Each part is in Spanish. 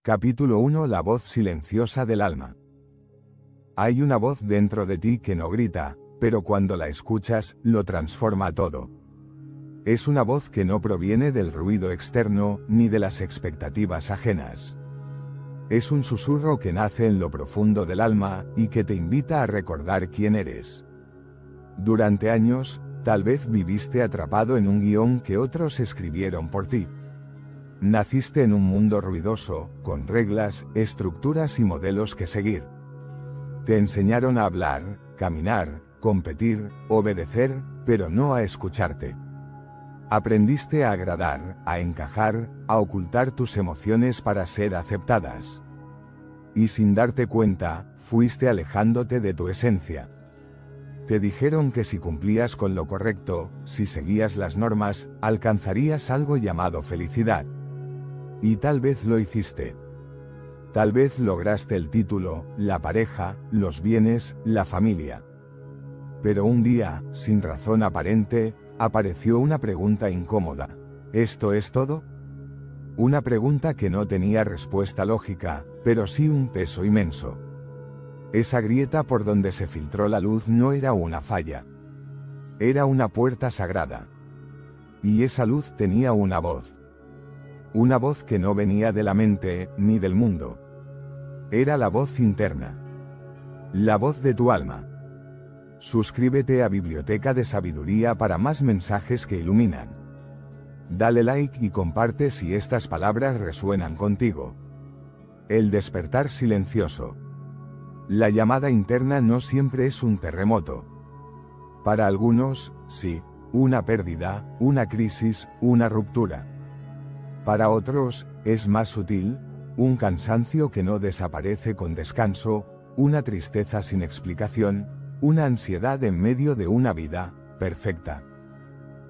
Capítulo 1. La voz silenciosa del alma. Hay una voz dentro de ti que no grita, pero cuando la escuchas, lo transforma todo. Es una voz que no proviene del ruido externo, ni de las expectativas ajenas. Es un susurro que nace en lo profundo del alma, y que te invita a recordar quién eres. Durante años, tal vez viviste atrapado en un guión que otros escribieron por ti. Naciste en un mundo ruidoso, con reglas, estructuras y modelos que seguir. Te enseñaron a hablar, caminar, competir, obedecer, pero no a escucharte. Aprendiste a agradar, a encajar, a ocultar tus emociones para ser aceptadas. Y sin darte cuenta, fuiste alejándote de tu esencia. Te dijeron que si cumplías con lo correcto, si seguías las normas, alcanzarías algo llamado felicidad. Y tal vez lo hiciste. Tal vez lograste el título, la pareja, los bienes, la familia. Pero un día, sin razón aparente, apareció una pregunta incómoda. ¿Esto es todo? Una pregunta que no tenía respuesta lógica, pero sí un peso inmenso. Esa grieta por donde se filtró la luz no era una falla. Era una puerta sagrada. Y esa luz tenía una voz. Una voz que no venía de la mente, ni del mundo. Era la voz interna. La voz de tu alma. Suscríbete a Biblioteca de Sabiduría para más mensajes que iluminan. Dale like y comparte si estas palabras resuenan contigo. El despertar silencioso. La llamada interna no siempre es un terremoto. Para algunos, sí, una pérdida, una crisis, una ruptura. Para otros, es más sutil, un cansancio que no desaparece con descanso, una tristeza sin explicación, una ansiedad en medio de una vida perfecta.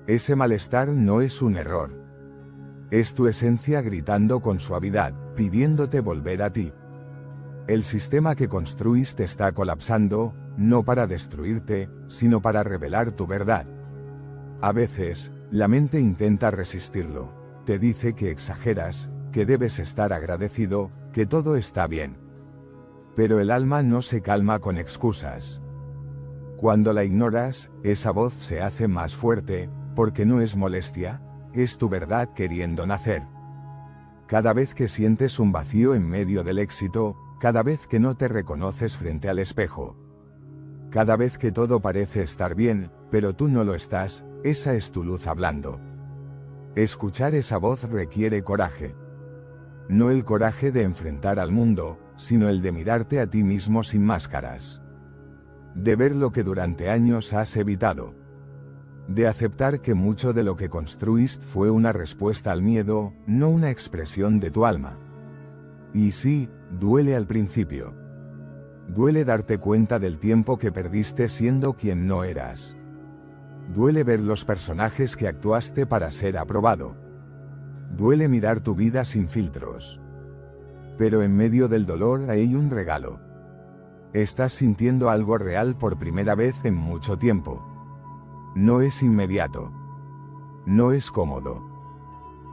Ese malestar no es un error. Es tu esencia gritando con suavidad, pidiéndote volver a ti. El sistema que construiste está colapsando, no para destruirte, sino para revelar tu verdad. A veces, la mente intenta resistirlo. Te dice que exageras, que debes estar agradecido, que todo está bien. Pero el alma no se calma con excusas. Cuando la ignoras, esa voz se hace más fuerte, porque no es molestia, es tu verdad queriendo nacer. Cada vez que sientes un vacío en medio del éxito, cada vez que no te reconoces frente al espejo. Cada vez que todo parece estar bien, pero tú no lo estás, esa es tu luz hablando. Escuchar esa voz requiere coraje. No el coraje de enfrentar al mundo, sino el de mirarte a ti mismo sin máscaras. De ver lo que durante años has evitado. De aceptar que mucho de lo que construiste fue una respuesta al miedo, no una expresión de tu alma. Y sí, duele al principio. Duele darte cuenta del tiempo que perdiste siendo quien no eras. Duele ver los personajes que actuaste para ser aprobado. Duele mirar tu vida sin filtros. Pero en medio del dolor hay un regalo. Estás sintiendo algo real por primera vez en mucho tiempo. No es inmediato. No es cómodo.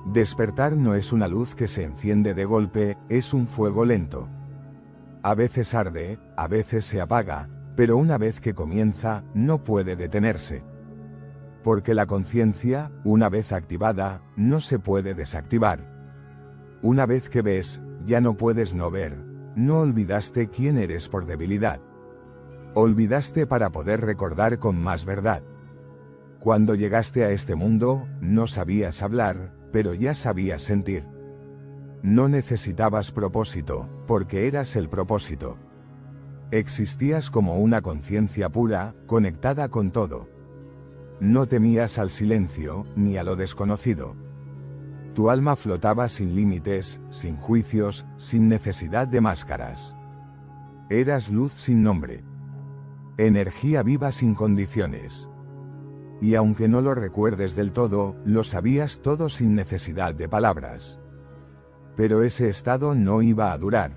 Despertar no es una luz que se enciende de golpe, es un fuego lento. A veces arde, a veces se apaga, pero una vez que comienza, no puede detenerse. Porque la conciencia, una vez activada, no se puede desactivar. Una vez que ves, ya no puedes no ver. No olvidaste quién eres por debilidad. Olvidaste para poder recordar con más verdad. Cuando llegaste a este mundo, no sabías hablar, pero ya sabías sentir. No necesitabas propósito, porque eras el propósito. Existías como una conciencia pura, conectada con todo. No temías al silencio, ni a lo desconocido. Tu alma flotaba sin límites, sin juicios, sin necesidad de máscaras. Eras luz sin nombre. Energía viva sin condiciones. Y aunque no lo recuerdes del todo, lo sabías todo sin necesidad de palabras. Pero ese estado no iba a durar.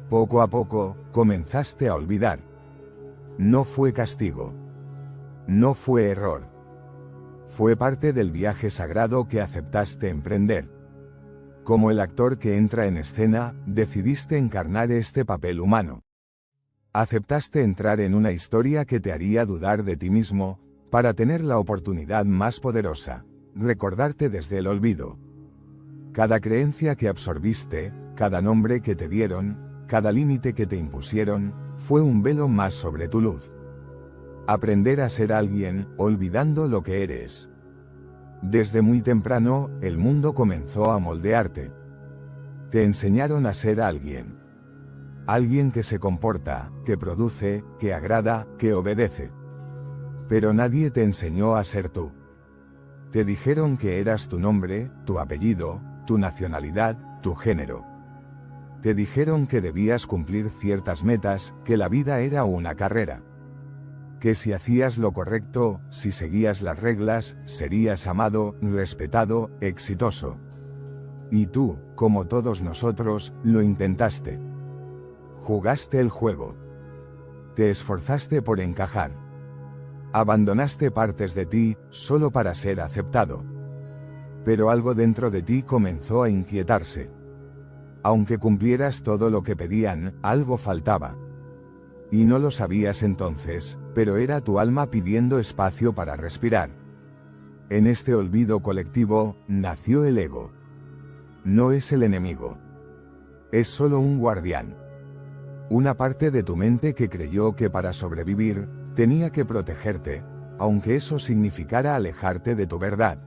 Poco a poco, comenzaste a olvidar. No fue castigo. No fue error. Fue parte del viaje sagrado que aceptaste emprender. Como el actor que entra en escena, decidiste encarnar este papel humano. Aceptaste entrar en una historia que te haría dudar de ti mismo, para tener la oportunidad más poderosa, recordarte desde el olvido. Cada creencia que absorbiste, cada nombre que te dieron, cada límite que te impusieron, fue un velo más sobre tu luz. Aprender a ser alguien, olvidando lo que eres. Desde muy temprano, el mundo comenzó a moldearte. Te enseñaron a ser alguien. Alguien que se comporta, que produce, que agrada, que obedece. Pero nadie te enseñó a ser tú. Te dijeron que eras tu nombre, tu apellido, tu nacionalidad, tu género. Te dijeron que debías cumplir ciertas metas, que la vida era una carrera. Que si hacías lo correcto, si seguías las reglas, serías amado, respetado, exitoso. Y tú, como todos nosotros, lo intentaste. Jugaste el juego. Te esforzaste por encajar. Abandonaste partes de ti, solo para ser aceptado. Pero algo dentro de ti comenzó a inquietarse. Aunque cumplieras todo lo que pedían, algo faltaba. Y no lo sabías entonces, pero era tu alma pidiendo espacio para respirar. En este olvido colectivo, nació el ego. No es el enemigo. Es solo un guardián. Una parte de tu mente que creyó que para sobrevivir, tenía que protegerte, aunque eso significara alejarte de tu verdad.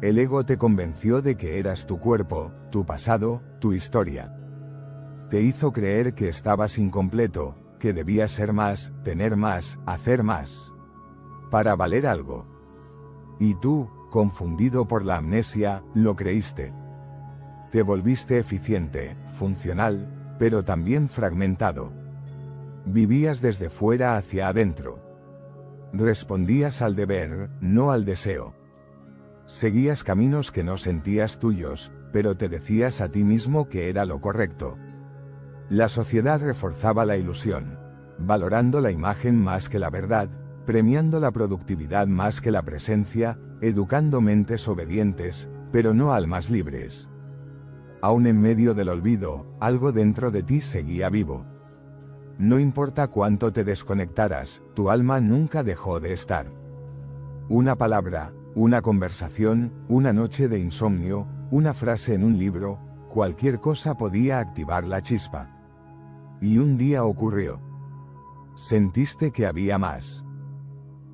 El ego te convenció de que eras tu cuerpo, tu pasado, tu historia. Te hizo creer que estabas incompleto, que debías ser más, tener más, hacer más. Para valer algo. Y tú, confundido por la amnesia, lo creíste. Te volviste eficiente, funcional, pero también fragmentado. Vivías desde fuera hacia adentro. Respondías al deber, no al deseo. Seguías caminos que no sentías tuyos, pero te decías a ti mismo que era lo correcto. La sociedad reforzaba la ilusión, valorando la imagen más que la verdad, premiando la productividad más que la presencia, educando mentes obedientes, pero no almas libres. Aún en medio del olvido, algo dentro de ti seguía vivo. No importa cuánto te desconectaras, tu alma nunca dejó de estar. Una palabra, una conversación, una noche de insomnio, una frase en un libro, cualquier cosa podía activar la chispa. Y un día ocurrió. Sentiste que había más.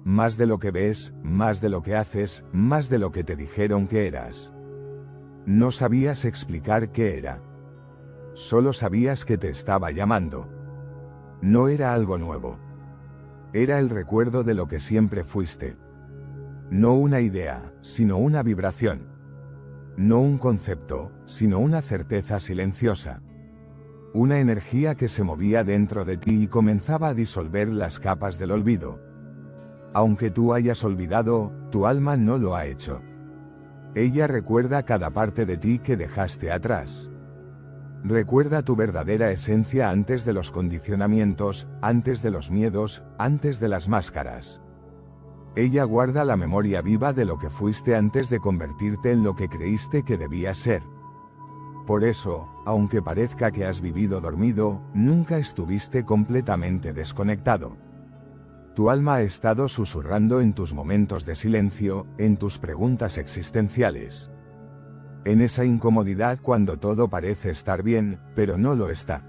Más de lo que ves, más de lo que haces, más de lo que te dijeron que eras. No sabías explicar qué era. Solo sabías que te estaba llamando. No era algo nuevo. Era el recuerdo de lo que siempre fuiste. No una idea, sino una vibración. No un concepto, sino una certeza silenciosa. Una energía que se movía dentro de ti y comenzaba a disolver las capas del olvido. Aunque tú hayas olvidado, tu alma no lo ha hecho. Ella recuerda cada parte de ti que dejaste atrás. Recuerda tu verdadera esencia antes de los condicionamientos, antes de los miedos, antes de las máscaras. Ella guarda la memoria viva de lo que fuiste antes de convertirte en lo que creíste que debías ser. Por eso, aunque parezca que has vivido dormido, nunca estuviste completamente desconectado. Tu alma ha estado susurrando en tus momentos de silencio, en tus preguntas existenciales. En esa incomodidad cuando todo parece estar bien, pero no lo está.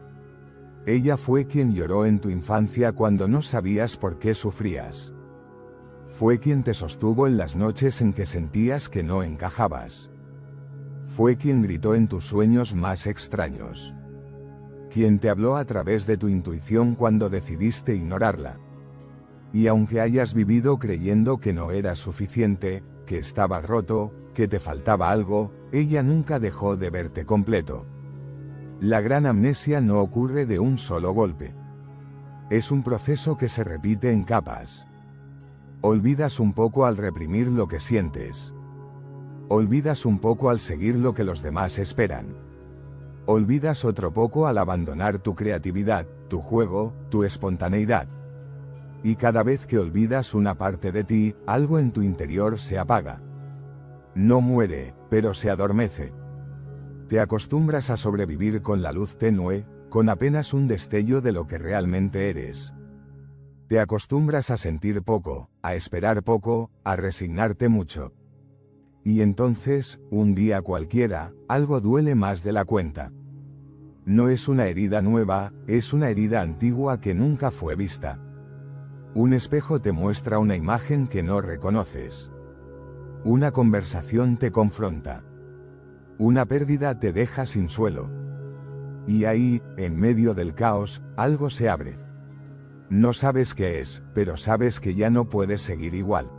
Ella fue quien lloró en tu infancia cuando no sabías por qué sufrías. Fue quien te sostuvo en las noches en que sentías que no encajabas. Fue quien gritó en tus sueños más extraños. Quien te habló a través de tu intuición cuando decidiste ignorarla. Y aunque hayas vivido creyendo que no eras suficiente, que estabas roto, que te faltaba algo, ella nunca dejó de verte completo. La gran amnesia no ocurre de un solo golpe. Es un proceso que se repite en capas. Olvidas un poco al reprimir lo que sientes. Olvidas un poco al seguir lo que los demás esperan. Olvidas otro poco al abandonar tu creatividad, tu juego, tu espontaneidad. Y cada vez que olvidas una parte de ti, algo en tu interior se apaga. No muere, pero se adormece. Te acostumbras a sobrevivir con la luz tenue, con apenas un destello de lo que realmente eres. Te acostumbras a sentir poco, a esperar poco, a resignarte mucho. Y entonces, un día cualquiera, algo duele más de la cuenta. No es una herida nueva, es una herida antigua que nunca fue vista. Un espejo te muestra una imagen que no reconoces. Una conversación te confronta. Una pérdida te deja sin suelo. Y ahí, en medio del caos, algo se abre. No sabes qué es, pero sabes que ya no puedes seguir igual.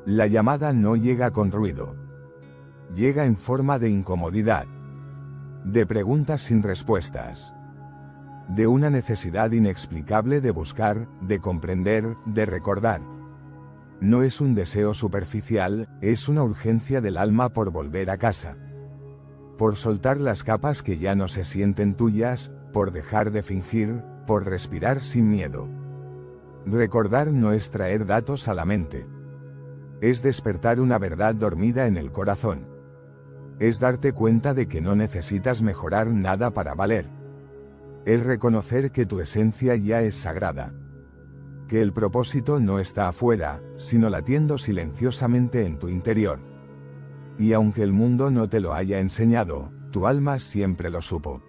La llamada no llega con ruido. Llega en forma de incomodidad. De preguntas sin respuestas. De una necesidad inexplicable de buscar, de comprender, de recordar. No es un deseo superficial, es una urgencia del alma por volver a casa. Por soltar las capas que ya no se sienten tuyas, por dejar de fingir, por respirar sin miedo. Recordar no es traer datos a la mente. Es despertar una verdad dormida en el corazón. Es darte cuenta de que no necesitas mejorar nada para valer. Es reconocer que tu esencia ya es sagrada. Que el propósito no está afuera, sino latiendo silenciosamente en tu interior. Y aunque el mundo no te lo haya enseñado, tu alma siempre lo supo.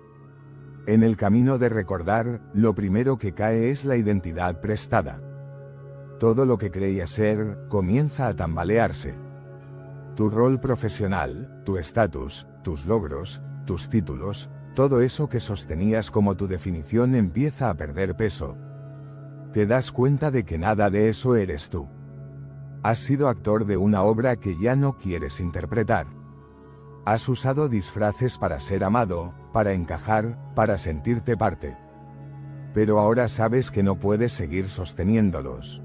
En el camino de recordar, lo primero que cae es la identidad prestada. Todo lo que creías ser, comienza a tambalearse. Tu rol profesional, tu estatus, tus logros, tus títulos, todo eso que sostenías como tu definición empieza a perder peso. Te das cuenta de que nada de eso eres tú. Has sido actor de una obra que ya no quieres interpretar. Has usado disfraces para ser amado, para encajar, para sentirte parte. Pero ahora sabes que no puedes seguir sosteniéndolos.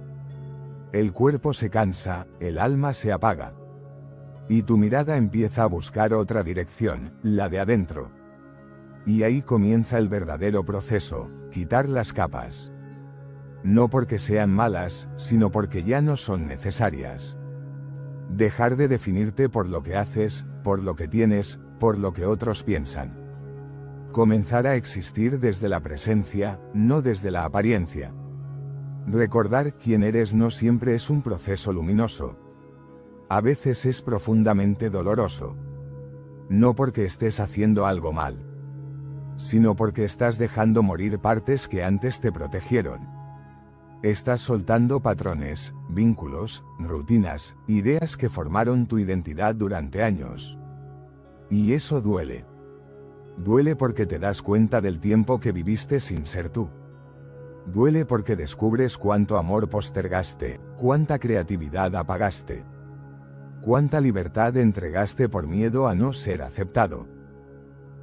El cuerpo se cansa, el alma se apaga. Y tu mirada empieza a buscar otra dirección, la de adentro. Y ahí comienza el verdadero proceso, quitar las capas. No porque sean malas, sino porque ya no son necesarias. Dejar de definirte por lo que haces, por lo que tienes, por lo que otros piensan. Comenzar a existir desde la presencia, no desde la apariencia. Recordar quién eres no siempre es un proceso luminoso. A veces es profundamente doloroso. No porque estés haciendo algo mal, sino porque estás dejando morir partes que antes te protegieron. Estás soltando patrones, vínculos, rutinas, ideas que formaron tu identidad durante años. Y eso duele. Duele porque te das cuenta del tiempo que viviste sin ser tú. Duele porque descubres cuánto amor postergaste, cuánta creatividad apagaste. Cuánta libertad entregaste por miedo a no ser aceptado.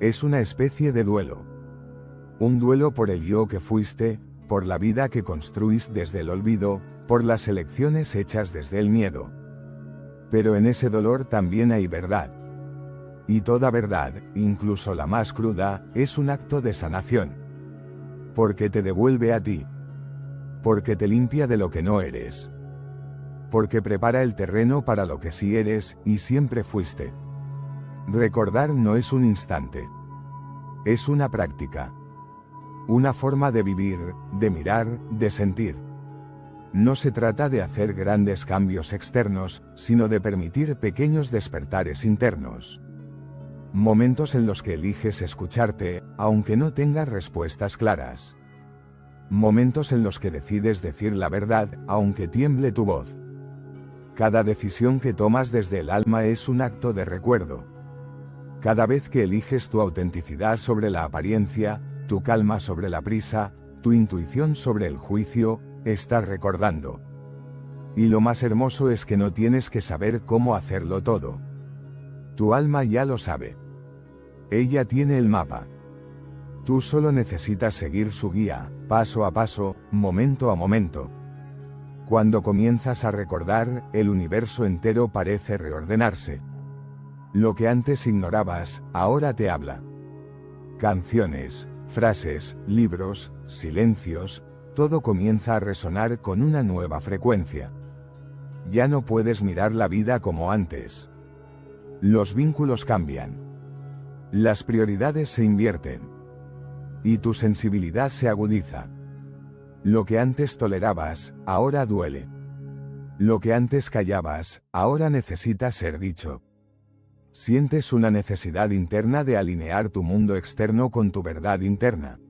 Es una especie de duelo. Un duelo por el yo que fuiste, por la vida que construís desde el olvido, por las elecciones hechas desde el miedo. Pero en ese dolor también hay verdad. Y toda verdad, incluso la más cruda, es un acto de sanación. Porque te devuelve a ti. Porque te limpia de lo que no eres. Porque prepara el terreno para lo que sí eres, y siempre fuiste. Recordar no es un instante. Es una práctica. Una forma de vivir, de mirar, de sentir. No se trata de hacer grandes cambios externos, sino de permitir pequeños despertares internos. Momentos en los que eliges escucharte, aunque no tengas respuestas claras. Momentos en los que decides decir la verdad, aunque tiemble tu voz. Cada decisión que tomas desde el alma es un acto de recuerdo. Cada vez que eliges tu autenticidad sobre la apariencia, tu calma sobre la prisa, tu intuición sobre el juicio, estás recordando. Y lo más hermoso es que no tienes que saber cómo hacerlo todo. Tu alma ya lo sabe. Ella tiene el mapa. Tú solo necesitas seguir su guía, paso a paso, momento a momento. Cuando comienzas a recordar, el universo entero parece reordenarse. Lo que antes ignorabas, ahora te habla. Canciones, frases, libros, silencios, todo comienza a resonar con una nueva frecuencia. Ya no puedes mirar la vida como antes. Los vínculos cambian. Las prioridades se invierten. Y tu sensibilidad se agudiza. Lo que antes tolerabas, ahora duele. Lo que antes callabas, ahora necesita ser dicho. Sientes una necesidad interna de alinear tu mundo externo con tu verdad interna.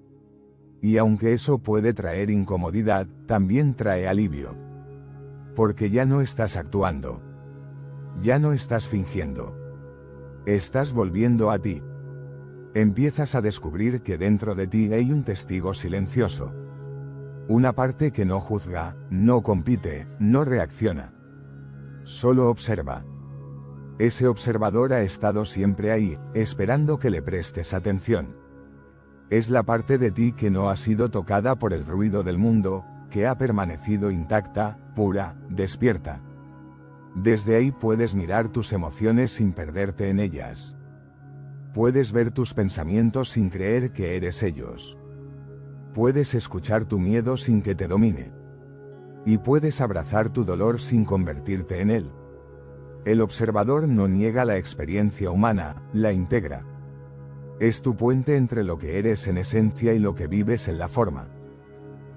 Y aunque eso puede traer incomodidad, también trae alivio. Porque ya no estás actuando. Ya no estás fingiendo. Estás volviendo a ti. Empiezas a descubrir que dentro de ti hay un testigo silencioso. Una parte que no juzga, no compite, no reacciona. Solo observa. Ese observador ha estado siempre ahí, esperando que le prestes atención. Es la parte de ti que no ha sido tocada por el ruido del mundo, que ha permanecido intacta, pura, despierta. Desde ahí puedes mirar tus emociones sin perderte en ellas. Puedes ver tus pensamientos sin creer que eres ellos. Puedes escuchar tu miedo sin que te domine. Y puedes abrazar tu dolor sin convertirte en él. El observador no niega la experiencia humana, la integra. Es tu puente entre lo que eres en esencia y lo que vives en la forma.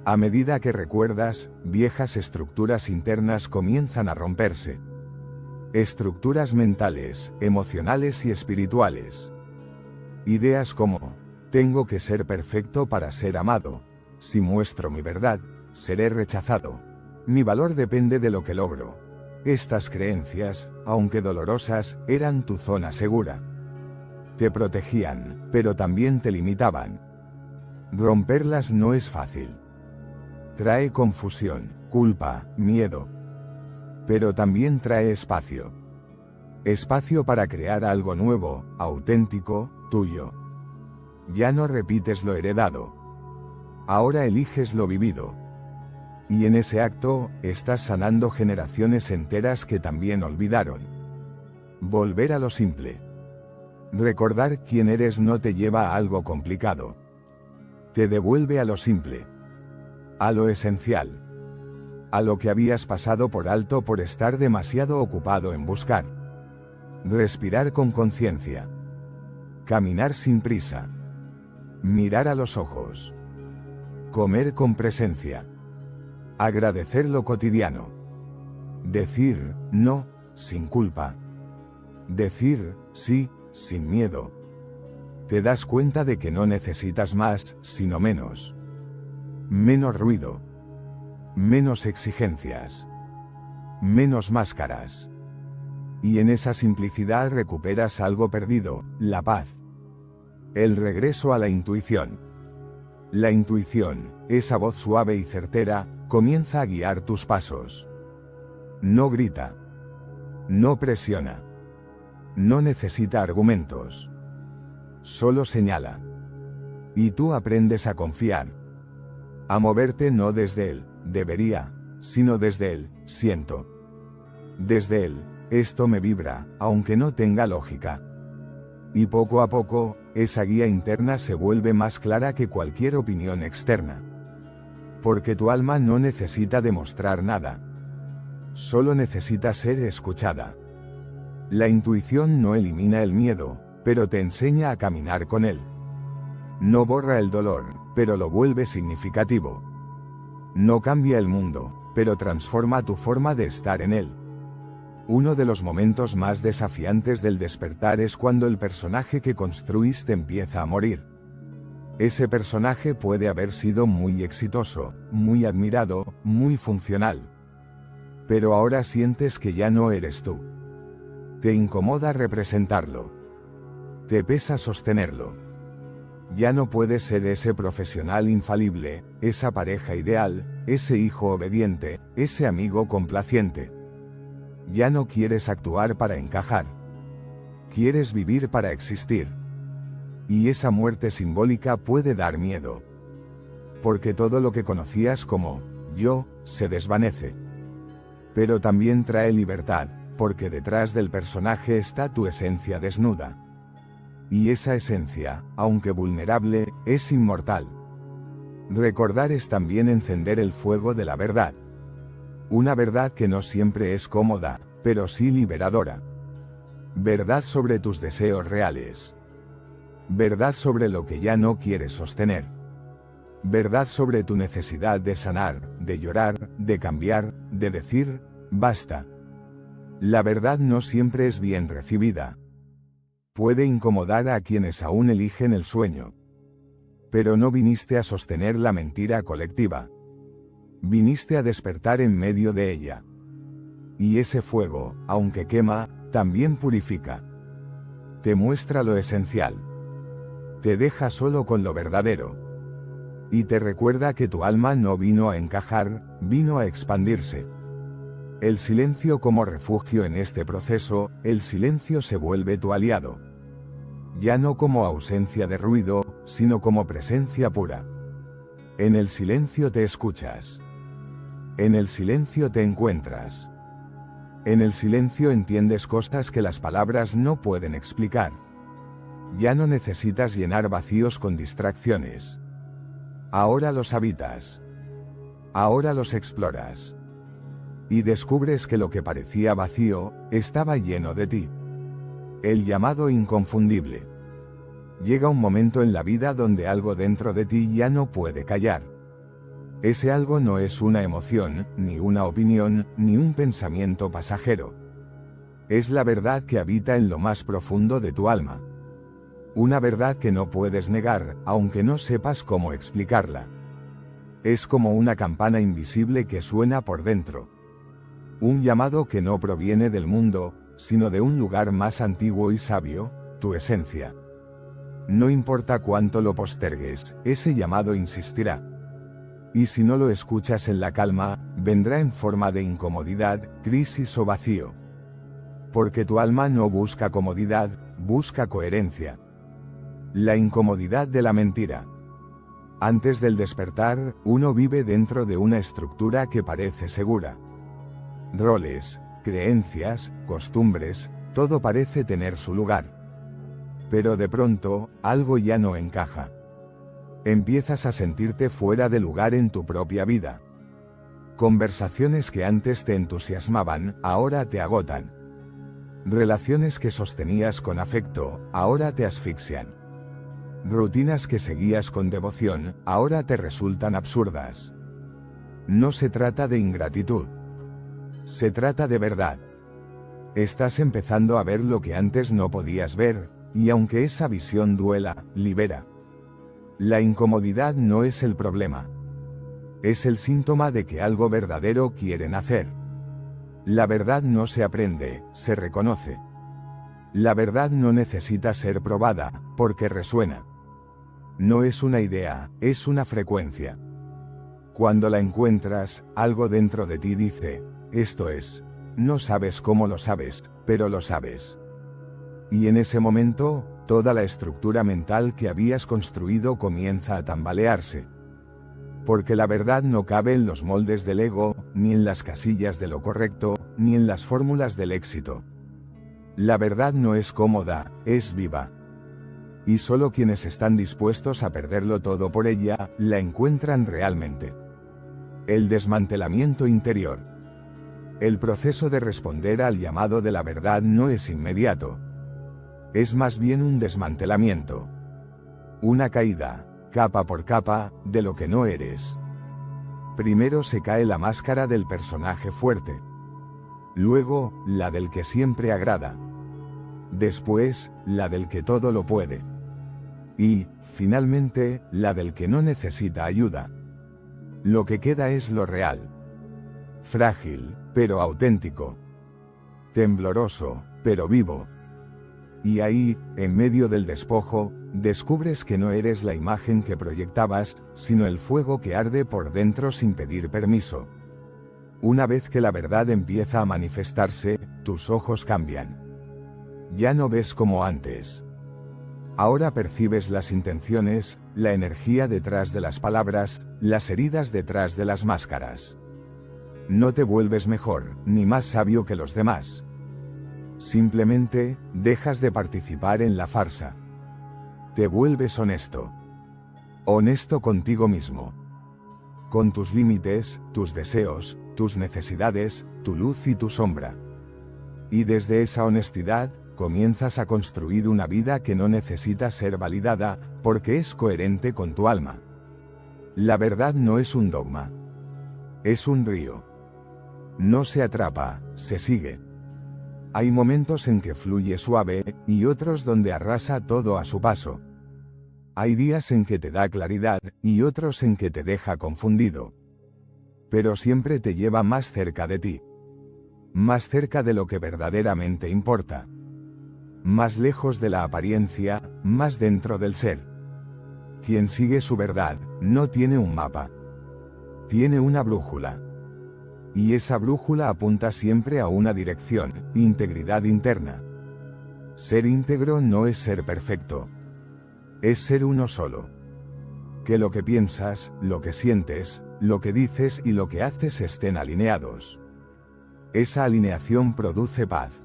A medida que recuerdas, viejas estructuras internas comienzan a romperse. Estructuras mentales, emocionales y espirituales. Ideas como, tengo que ser perfecto para ser amado. Si muestro mi verdad, seré rechazado. Mi valor depende de lo que logro. Estas creencias, aunque dolorosas, eran tu zona segura. Te protegían, pero también te limitaban. Romperlas no es fácil. Trae confusión, culpa, miedo. Pero también trae espacio. Espacio para crear algo nuevo, auténtico, tuyo. Ya no repites lo heredado. Ahora eliges lo vivido. Y en ese acto, estás sanando generaciones enteras que también olvidaron. Volver a lo simple. Recordar quién eres no te lleva a algo complicado. Te devuelve a lo simple. A lo esencial. A lo que habías pasado por alto por estar demasiado ocupado en buscar. Respirar con conciencia. Caminar sin prisa. Mirar a los ojos. Comer con presencia. Agradecer lo cotidiano. Decir no, sin culpa. Decir sí, sin miedo. Te das cuenta de que no necesitas más, sino menos. Menos ruido. Menos exigencias. Menos máscaras. Y en esa simplicidad recuperas algo perdido, la paz. El regreso a la intuición. La intuición, esa voz suave y certera, comienza a guiar tus pasos. No grita. No presiona. No necesita argumentos. Solo señala. Y tú aprendes a confiar. A moverte no desde él, debería, sino desde él, siento. Desde él, esto me vibra, aunque no tenga lógica. Y poco a poco, esa guía interna se vuelve más clara que cualquier opinión externa. Porque tu alma no necesita demostrar nada. Solo necesita ser escuchada. La intuición no elimina el miedo, pero te enseña a caminar con él. No borra el dolor, pero lo vuelve significativo. No cambia el mundo, pero transforma tu forma de estar en él. Uno de los momentos más desafiantes del despertar es cuando el personaje que construiste empieza a morir. Ese personaje puede haber sido muy exitoso, muy admirado, muy funcional. Pero ahora sientes que ya no eres tú. Te incomoda representarlo. Te pesa sostenerlo. Ya no puedes ser ese profesional infalible, esa pareja ideal, ese hijo obediente, ese amigo complaciente. Ya no quieres actuar para encajar. Quieres vivir para existir. Y esa muerte simbólica puede dar miedo. Porque todo lo que conocías como yo se desvanece. Pero también trae libertad, porque detrás del personaje está tu esencia desnuda. Y esa esencia, aunque vulnerable, es inmortal. Recordar es también encender el fuego de la verdad. Una verdad que no siempre es cómoda, pero sí liberadora. Verdad sobre tus deseos reales. Verdad sobre lo que ya no quieres sostener. Verdad sobre tu necesidad de sanar, de llorar, de cambiar, de decir, basta. La verdad no siempre es bien recibida. Puede incomodar a quienes aún eligen el sueño. Pero no viniste a sostener la mentira colectiva. Viniste a despertar en medio de ella. Y ese fuego, aunque quema, también purifica. Te muestra lo esencial. Te deja solo con lo verdadero. Y te recuerda que tu alma no vino a encajar, vino a expandirse. El silencio como refugio en este proceso, el silencio se vuelve tu aliado. Ya no como ausencia de ruido, sino como presencia pura. En el silencio te escuchas. En el silencio te encuentras. En el silencio entiendes cosas que las palabras no pueden explicar. Ya no necesitas llenar vacíos con distracciones. Ahora los habitas. Ahora los exploras. Y descubres que lo que parecía vacío, estaba lleno de ti. El llamado inconfundible. Llega un momento en la vida donde algo dentro de ti ya no puede callar. Ese algo no es una emoción, ni una opinión, ni un pensamiento pasajero. Es la verdad que habita en lo más profundo de tu alma. Una verdad que no puedes negar, aunque no sepas cómo explicarla. Es como una campana invisible que suena por dentro. Un llamado que no proviene del mundo, sino de un lugar más antiguo y sabio, tu esencia. No importa cuánto lo postergues, ese llamado insistirá. Y si no lo escuchas en la calma, vendrá en forma de incomodidad, crisis o vacío. Porque tu alma no busca comodidad, busca coherencia. La incomodidad de la mentira. Antes del despertar, uno vive dentro de una estructura que parece segura. Roles, creencias, costumbres, todo parece tener su lugar. Pero de pronto, algo ya no encaja. Empiezas a sentirte fuera de lugar en tu propia vida. Conversaciones que antes te entusiasmaban, ahora te agotan. Relaciones que sostenías con afecto, ahora te asfixian. Rutinas que seguías con devoción, ahora te resultan absurdas. No se trata de ingratitud. Se trata de verdad. Estás empezando a ver lo que antes no podías ver, y aunque esa visión duela, libera. La incomodidad no es el problema. Es el síntoma de que algo verdadero quiere nacer. La verdad no se aprende, se reconoce. La verdad no necesita ser probada, porque resuena. No es una idea, es una frecuencia. Cuando la encuentras, algo dentro de ti dice, esto es. No sabes cómo lo sabes, pero lo sabes. Y en ese momento, toda la estructura mental que habías construido comienza a tambalearse. Porque la verdad no cabe en los moldes del ego, ni en las casillas de lo correcto, ni en las fórmulas del éxito. La verdad no es cómoda, es viva. Y solo quienes están dispuestos a perderlo todo por ella, la encuentran realmente. El desmantelamiento interior. El proceso de responder al llamado de la verdad no es inmediato. Es más bien un desmantelamiento. Una caída, capa por capa, de lo que no eres. Primero se cae la máscara del personaje fuerte. Luego, la del que siempre agrada. Después, la del que todo lo puede. Y, finalmente, la del que no necesita ayuda. Lo que queda es lo real. Frágil, pero auténtico. Tembloroso, pero vivo. Y ahí, en medio del despojo, descubres que no eres la imagen que proyectabas, sino el fuego que arde por dentro sin pedir permiso. Una vez que la verdad empieza a manifestarse, tus ojos cambian. Ya no ves como antes. Ahora percibes las intenciones, la energía detrás de las palabras, las heridas detrás de las máscaras. No te vuelves mejor, ni más sabio que los demás. Simplemente, dejas de participar en la farsa. Te vuelves honesto. Honesto contigo mismo. Con tus límites, tus deseos, tus necesidades, tu luz y tu sombra. Y desde esa honestidad, comienzas a construir una vida que no necesita ser validada, porque es coherente con tu alma. La verdad no es un dogma. Es un río. No se atrapa, se sigue. Hay momentos en que fluye suave, y otros donde arrasa todo a su paso. Hay días en que te da claridad, y otros en que te deja confundido. Pero siempre te lleva más cerca de ti. Más cerca de lo que verdaderamente importa. Más lejos de la apariencia, más dentro del ser. Quien sigue su verdad, no tiene un mapa. Tiene una brújula. Y esa brújula apunta siempre a una dirección, integridad interna. Ser íntegro no es ser perfecto. Es ser uno solo. Que lo que piensas, lo que sientes, lo que dices y lo que haces estén alineados. Esa alineación produce paz.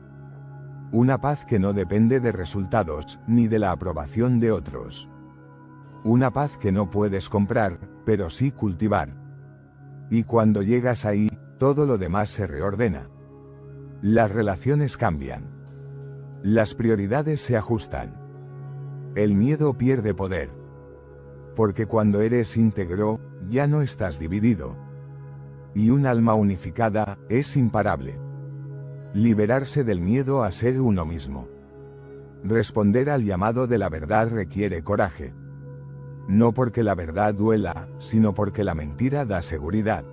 Una paz que no depende de resultados, ni de la aprobación de otros. Una paz que no puedes comprar, pero sí cultivar. Y cuando llegas ahí, todo lo demás se reordena. Las relaciones cambian. Las prioridades se ajustan. El miedo pierde poder. Porque cuando eres íntegro, ya no estás dividido. Y un alma unificada es imparable. Liberarse del miedo a ser uno mismo. Responder al llamado de la verdad requiere coraje. No porque la verdad duela, sino porque la mentira da seguridad.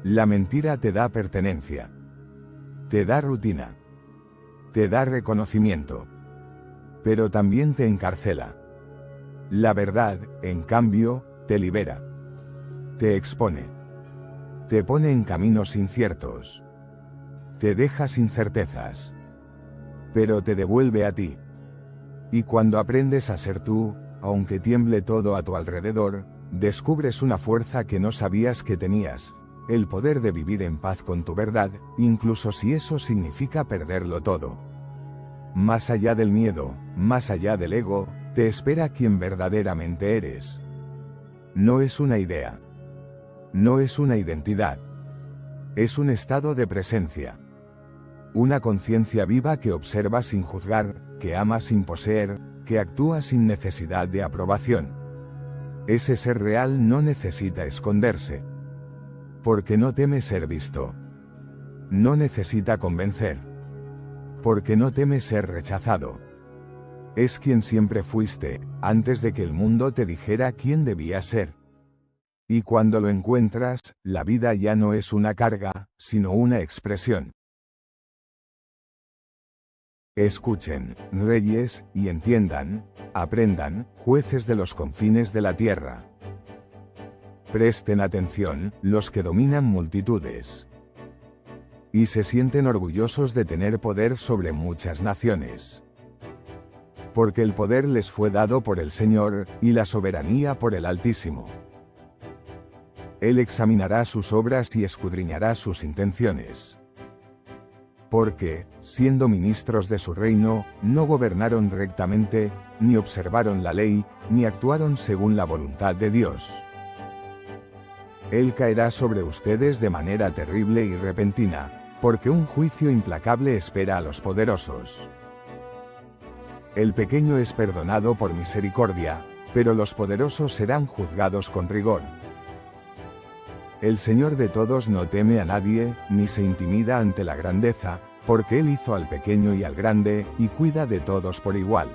La mentira te da pertenencia. Te da rutina. Te da reconocimiento. Pero también te encarcela. La verdad, en cambio, te libera. Te expone. Te pone en caminos inciertos. Te deja sin certezas. Pero te devuelve a ti. Y cuando aprendes a ser tú, aunque tiemble todo a tu alrededor, descubres una fuerza que no sabías que tenías, el poder de vivir en paz con tu verdad, incluso si eso significa perderlo todo. Más allá del miedo, más allá del ego, te espera quien verdaderamente eres. No es una idea. No es una identidad. Es un estado de presencia. Una conciencia viva que observa sin juzgar, que ama sin poseer, que actúa sin necesidad de aprobación. Ese ser real no necesita esconderse. Porque no teme ser visto. No necesita convencer. Porque no teme ser rechazado. Es quien siempre fuiste, antes de que el mundo te dijera quién debías ser. Y cuando lo encuentras, la vida ya no es una carga, sino una expresión. Escuchen, reyes, y entiendan, aprendan, jueces de los confines de la tierra. Presten atención, los que dominan multitudes. Y se sienten orgullosos de tener poder sobre muchas naciones. Porque el poder les fue dado por el Señor, y la soberanía por el Altísimo. Él examinará sus obras y escudriñará sus intenciones. Porque, siendo ministros de su reino, no gobernaron rectamente, ni observaron la ley, ni actuaron según la voluntad de Dios. Él caerá sobre ustedes de manera terrible y repentina, porque un juicio implacable espera a los poderosos. El pequeño es perdonado por misericordia, pero los poderosos serán juzgados con rigor. El Señor de todos no teme a nadie, ni se intimida ante la grandeza, porque Él hizo al pequeño y al grande, y cuida de todos por igual.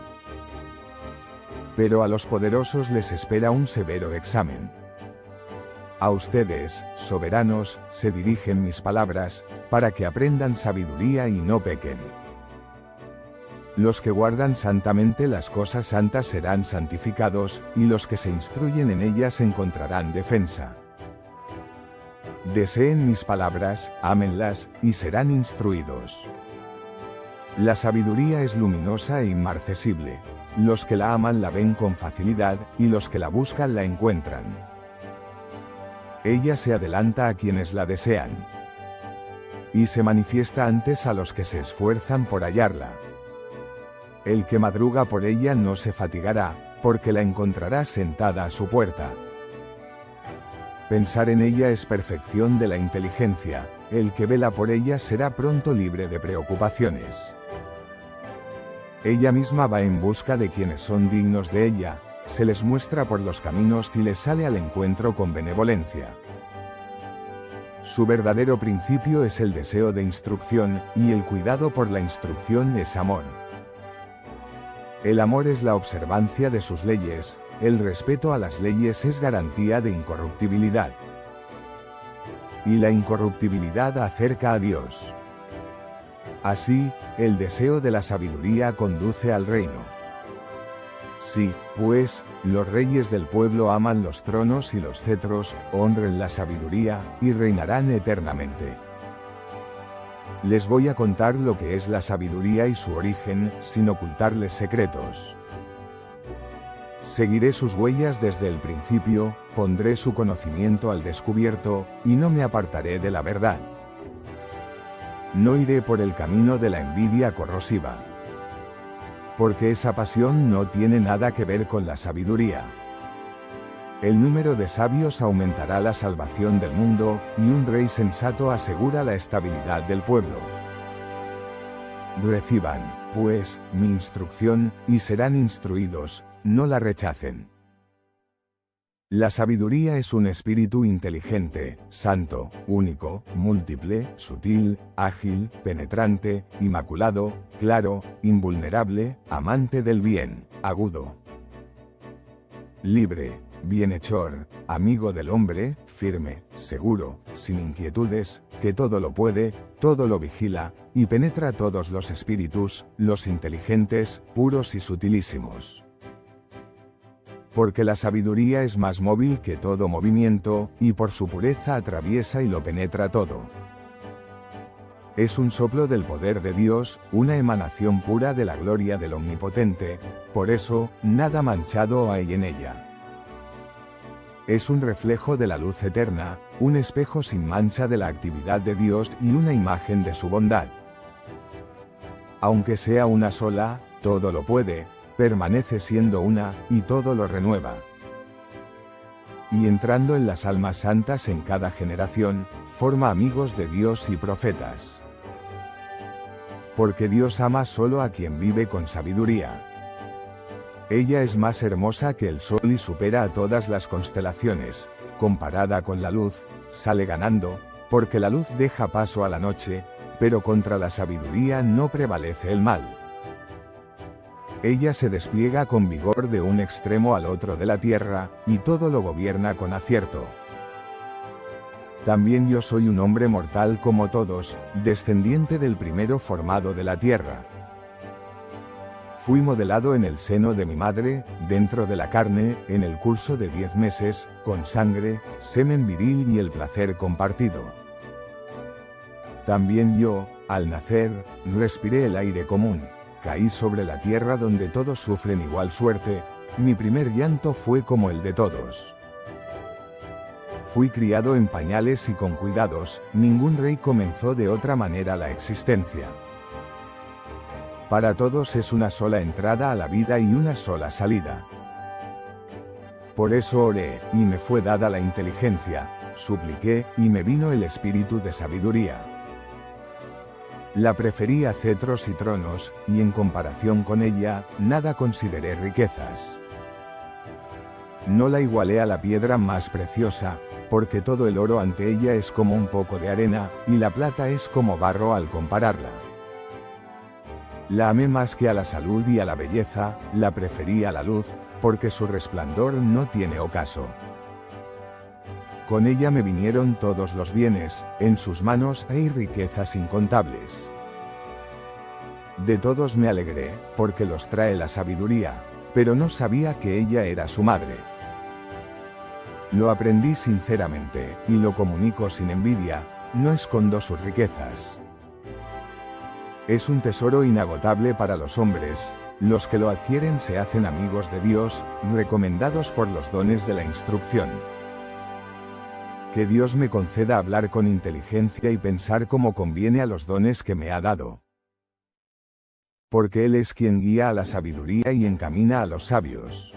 Pero a los poderosos les espera un severo examen. A ustedes, soberanos, se dirigen mis palabras, para que aprendan sabiduría y no pequen. Los que guardan santamente las cosas santas serán santificados, y los que se instruyen en ellas encontrarán defensa. Deseen mis palabras, ámenlas, y serán instruidos. La sabiduría es luminosa e inmarcesible. Los que la aman la ven con facilidad, y los que la buscan la encuentran. Ella se adelanta a quienes la desean. Y se manifiesta antes a los que se esfuerzan por hallarla. El que madruga por ella no se fatigará, porque la encontrará sentada a su puerta. Pensar en ella es perfección de la inteligencia, el que vela por ella será pronto libre de preocupaciones. Ella misma va en busca de quienes son dignos de ella, se les muestra por los caminos y les sale al encuentro con benevolencia. Su verdadero principio es el deseo de instrucción, y el cuidado por la instrucción es amor. El amor es la observancia de sus leyes, el respeto a las leyes es garantía de incorruptibilidad. Y la incorruptibilidad acerca a Dios. Así, el deseo de la sabiduría conduce al reino. Sí, pues, los reyes del pueblo aman los tronos y los cetros, honren la sabiduría, y reinarán eternamente. Les voy a contar lo que es la sabiduría y su origen, sin ocultarles secretos. Seguiré sus huellas desde el principio, pondré su conocimiento al descubierto, y no me apartaré de la verdad. No iré por el camino de la envidia corrosiva. Porque esa pasión no tiene nada que ver con la sabiduría. El número de sabios aumentará la salvación del mundo, y un rey sensato asegura la estabilidad del pueblo. Reciban, pues, mi instrucción, y serán instruidos, no la rechacen. La sabiduría es un espíritu inteligente, santo, único, múltiple, sutil, ágil, penetrante, inmaculado, claro, invulnerable, amante del bien, agudo. Libre, bienhechor, amigo del hombre, firme, seguro, sin inquietudes, que todo lo puede, todo lo vigila, y penetra todos los espíritus, los inteligentes, puros y sutilísimos. Porque la sabiduría es más móvil que todo movimiento, y por su pureza atraviesa y lo penetra todo. Es un soplo del poder de Dios, una emanación pura de la gloria del Omnipotente, por eso, nada manchado hay en ella. Es un reflejo de la luz eterna, un espejo sin mancha de la actividad de Dios y una imagen de su bondad. Aunque sea una sola, todo lo puede, permanece siendo una, y todo lo renueva. Y entrando en las almas santas en cada generación, forma amigos de Dios y profetas. Porque Dios ama solo a quien vive con sabiduría. Ella es más hermosa que el sol y supera a todas las constelaciones, comparada con la luz, sale ganando, porque la luz deja paso a la noche, pero contra la sabiduría no prevalece el mal. Ella se despliega con vigor de un extremo al otro de la tierra, y todo lo gobierna con acierto. También yo soy un hombre mortal como todos, descendiente del primero formado de la tierra. Fui modelado en el seno de mi madre, dentro de la carne, en el curso de 10 meses, con sangre, semen viril y el placer compartido. También yo, al nacer, respiré el aire común. Caí sobre la tierra donde todos sufren igual suerte, mi primer llanto fue como el de todos. Fui criado en pañales y con cuidados, ningún rey comenzó de otra manera la existencia. Para todos es una sola entrada a la vida y una sola salida. Por eso oré, y me fue dada la inteligencia, supliqué, y me vino el espíritu de sabiduría. La preferí a cetros y tronos, y en comparación con ella, nada consideré riquezas. No la igualé a la piedra más preciosa, porque todo el oro ante ella es como un poco de arena, y la plata es como barro al compararla. La amé más que a la salud y a la belleza, la preferí a la luz, porque su resplandor no tiene ocaso. Con ella me vinieron todos los bienes, en sus manos hay riquezas incontables. De todos me alegré, porque los trae la sabiduría, pero no sabía que ella era su madre. Lo aprendí sinceramente, y lo comunico sin envidia, no escondo sus riquezas. Es un tesoro inagotable para los hombres, los que lo adquieren se hacen amigos de Dios, recomendados por los dones de la instrucción. Que Dios me conceda hablar con inteligencia y pensar como conviene a los dones que me ha dado. Porque Él es quien guía a la sabiduría y encamina a los sabios.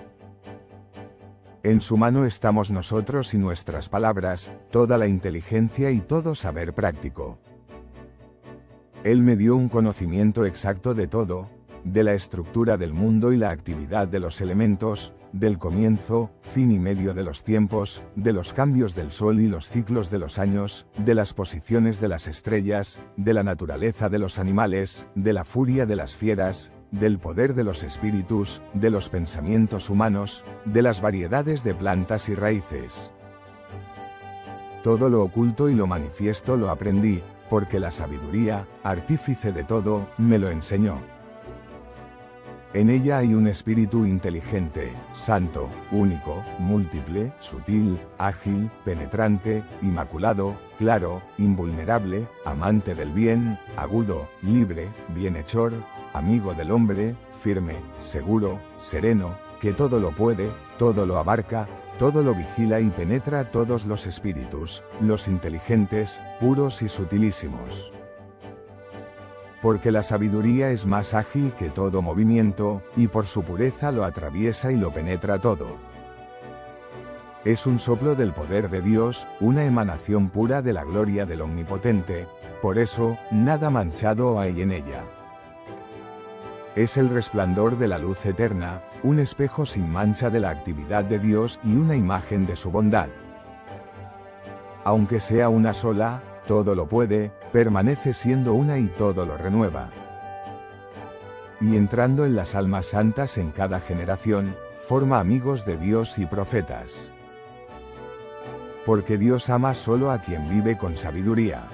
En su mano estamos nosotros y nuestras palabras, toda la inteligencia y todo saber práctico. Él me dio un conocimiento exacto de todo, de la estructura del mundo y la actividad de los elementos, del comienzo, fin y medio de los tiempos, de los cambios del sol y los ciclos de los años, de las posiciones de las estrellas, de la naturaleza de los animales, de la furia de las fieras, del poder de los espíritus, de los pensamientos humanos, de las variedades de plantas y raíces. Todo lo oculto y lo manifiesto lo aprendí, porque la sabiduría, artífice de todo, me lo enseñó. En ella hay un espíritu inteligente, santo, único, múltiple, sutil, ágil, penetrante, inmaculado, claro, invulnerable, amante del bien, agudo, libre, bienhechor, amigo del hombre, firme, seguro, sereno, que todo lo puede, todo lo abarca, todo lo vigila y penetra todos los espíritus, los inteligentes, puros y sutilísimos. Porque la sabiduría es más ágil que todo movimiento, y por su pureza lo atraviesa y lo penetra todo. Es un soplo del poder de Dios, una emanación pura de la gloria del Omnipotente, por eso, nada manchado hay en ella. Es el resplandor de la luz eterna, un espejo sin mancha de la actividad de Dios y una imagen de su bondad. Aunque sea una sola, todo lo puede, permanece siendo una y todo lo renueva. Y entrando en las almas santas en cada generación, forma amigos de Dios y profetas. Porque Dios ama solo a quien vive con sabiduría.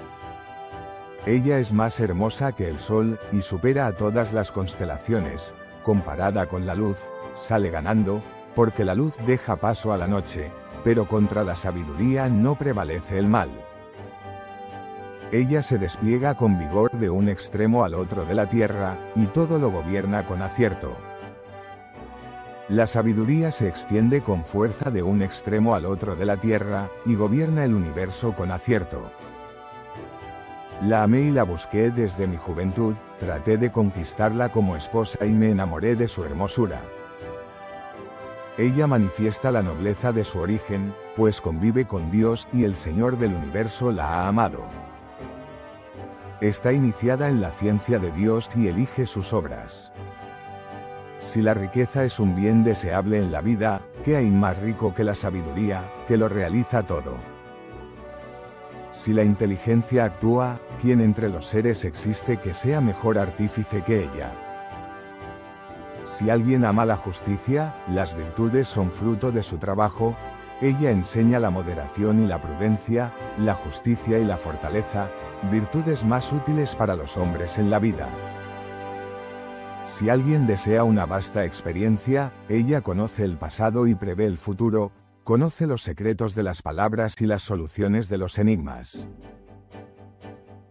Ella es más hermosa que el sol, y supera a todas las constelaciones, comparada con la luz, sale ganando, porque la luz deja paso a la noche, pero contra la sabiduría no prevalece el mal. Ella se despliega con vigor de un extremo al otro de la tierra, y todo lo gobierna con acierto. La sabiduría se extiende con fuerza de un extremo al otro de la tierra, y gobierna el universo con acierto. La amé y la busqué desde mi juventud, traté de conquistarla como esposa y me enamoré de su hermosura. Ella manifiesta la nobleza de su origen, pues convive con Dios y el Señor del universo la ha amado. Está iniciada en la ciencia de Dios y elige sus obras. Si la riqueza es un bien deseable en la vida, ¿qué hay más rico que la sabiduría, que lo realiza todo? Si la inteligencia actúa, ¿quién entre los seres existe que sea mejor artífice que ella? Si alguien ama la justicia, las virtudes son fruto de su trabajo, ella enseña la moderación y la prudencia, la justicia y la fortaleza, virtudes más útiles para los hombres en la vida. Si alguien desea una vasta experiencia, ella conoce el pasado y prevé el futuro, conoce los secretos de las palabras y las soluciones de los enigmas.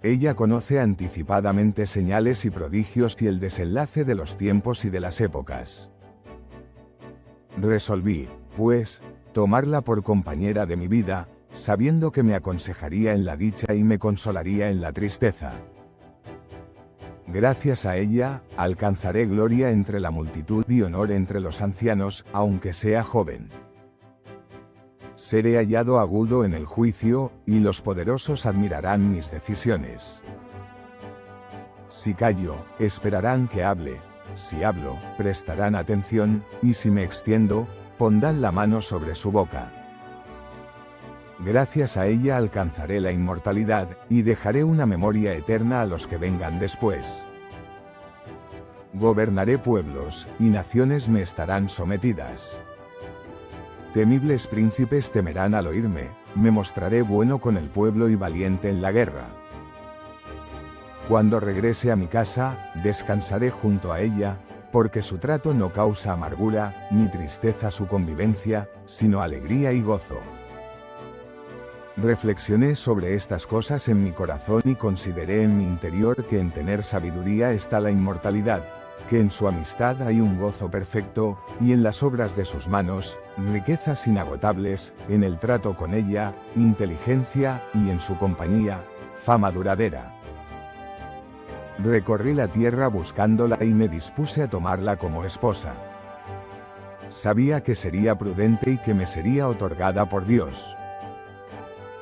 Ella conoce anticipadamente señales y prodigios y el desenlace de los tiempos y de las épocas. Resolví, pues, tomarla por compañera de mi vida, sabiendo que me aconsejaría en la dicha y me consolaría en la tristeza. Gracias a ella, alcanzaré gloria entre la multitud y honor entre los ancianos, aunque sea joven. Seré hallado agudo en el juicio, y los poderosos admirarán mis decisiones. Si callo, esperarán que hable, si hablo, prestarán atención, y si me extiendo, pondrán la mano sobre su boca. Gracias a ella alcanzaré la inmortalidad, y dejaré una memoria eterna a los que vengan después. Gobernaré pueblos, y naciones me estarán sometidas. Temibles príncipes temerán al oírme, me mostraré bueno con el pueblo y valiente en la guerra. Cuando regrese a mi casa, descansaré junto a ella, porque su trato no causa amargura, ni tristeza su convivencia, sino alegría y gozo. Reflexioné sobre estas cosas en mi corazón y consideré en mi interior que en tener sabiduría está la inmortalidad, que en su amistad hay un gozo perfecto, y en las obras de sus manos, riquezas inagotables, en el trato con ella, inteligencia, y en su compañía, fama duradera. Recorrí la tierra buscándola y me dispuse a tomarla como esposa. Sabía que sería prudente y que me sería otorgada por Dios.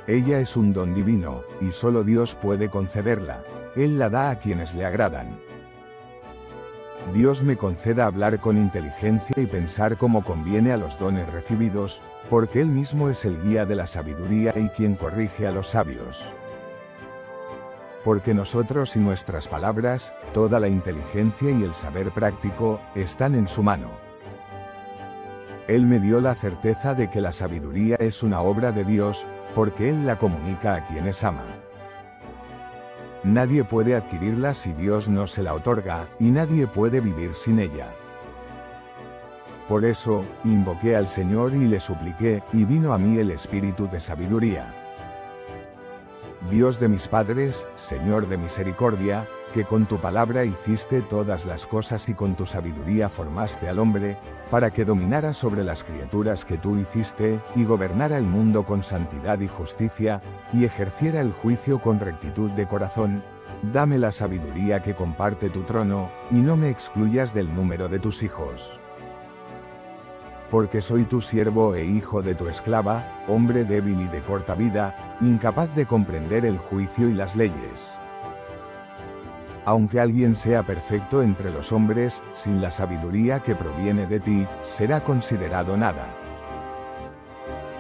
Ella es un don divino, y solo Dios puede concederla. Él la da a quienes le agradan. Dios me conceda hablar con inteligencia y pensar como conviene a los dones recibidos, porque Él mismo es el guía de la sabiduría y quien corrige a los sabios. Porque nosotros y nuestras palabras, toda la inteligencia y el saber práctico, están en su mano. Él me dio la certeza de que la sabiduría es una obra de Dios, porque Él la comunica a quienes ama. Nadie puede adquirirla si Dios no se la otorga, y nadie puede vivir sin ella. Por eso, invoqué al Señor y le supliqué, y vino a mí el espíritu de sabiduría. Dios de mis padres, Señor de misericordia, que con tu palabra hiciste todas las cosas y con tu sabiduría formaste al hombre, para que dominara sobre las criaturas que tú hiciste, y gobernara el mundo con santidad y justicia, y ejerciera el juicio con rectitud de corazón, dame la sabiduría que comparte tu trono, y no me excluyas del número de tus hijos. Porque soy tu siervo e hijo de tu esclava, hombre débil y de corta vida, incapaz de comprender el juicio y las leyes. Aunque alguien sea perfecto entre los hombres, sin la sabiduría que proviene de ti, será considerado nada.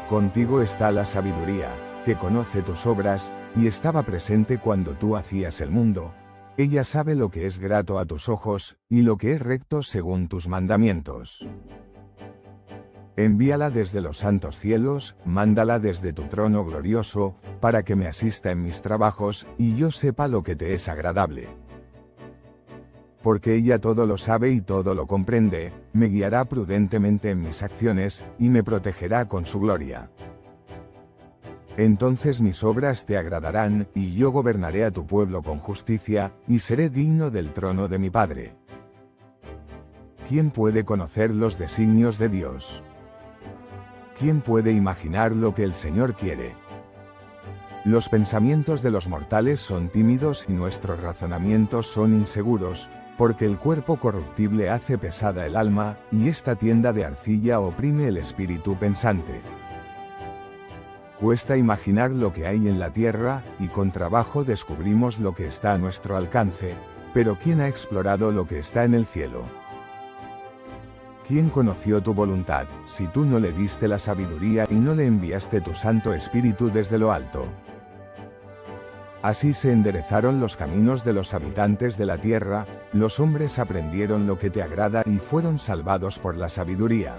Contigo está la sabiduría, que conoce tus obras, y estaba presente cuando tú hacías el mundo. Ella sabe lo que es grato a tus ojos, y lo que es recto según tus mandamientos. Envíala desde los santos cielos, mándala desde tu trono glorioso, para que me asista en mis trabajos, y yo sepa lo que te es agradable. Porque ella todo lo sabe y todo lo comprende, me guiará prudentemente en mis acciones, y me protegerá con su gloria. Entonces mis obras te agradarán, y yo gobernaré a tu pueblo con justicia, y seré digno del trono de mi Padre. ¿Quién puede conocer los designios de Dios? ¿Quién puede imaginar lo que el Señor quiere? Los pensamientos de los mortales son tímidos y nuestros razonamientos son inseguros, porque el cuerpo corruptible hace pesada el alma, y esta tienda de arcilla oprime el espíritu pensante. Cuesta imaginar lo que hay en la tierra, y con trabajo descubrimos lo que está a nuestro alcance, pero ¿quién ha explorado lo que está en el cielo? ¿Quién conoció tu voluntad, si tú no le diste la sabiduría y no le enviaste tu Santo Espíritu desde lo alto? Así se enderezaron los caminos de los habitantes de la tierra, los hombres aprendieron lo que te agrada y fueron salvados por la sabiduría.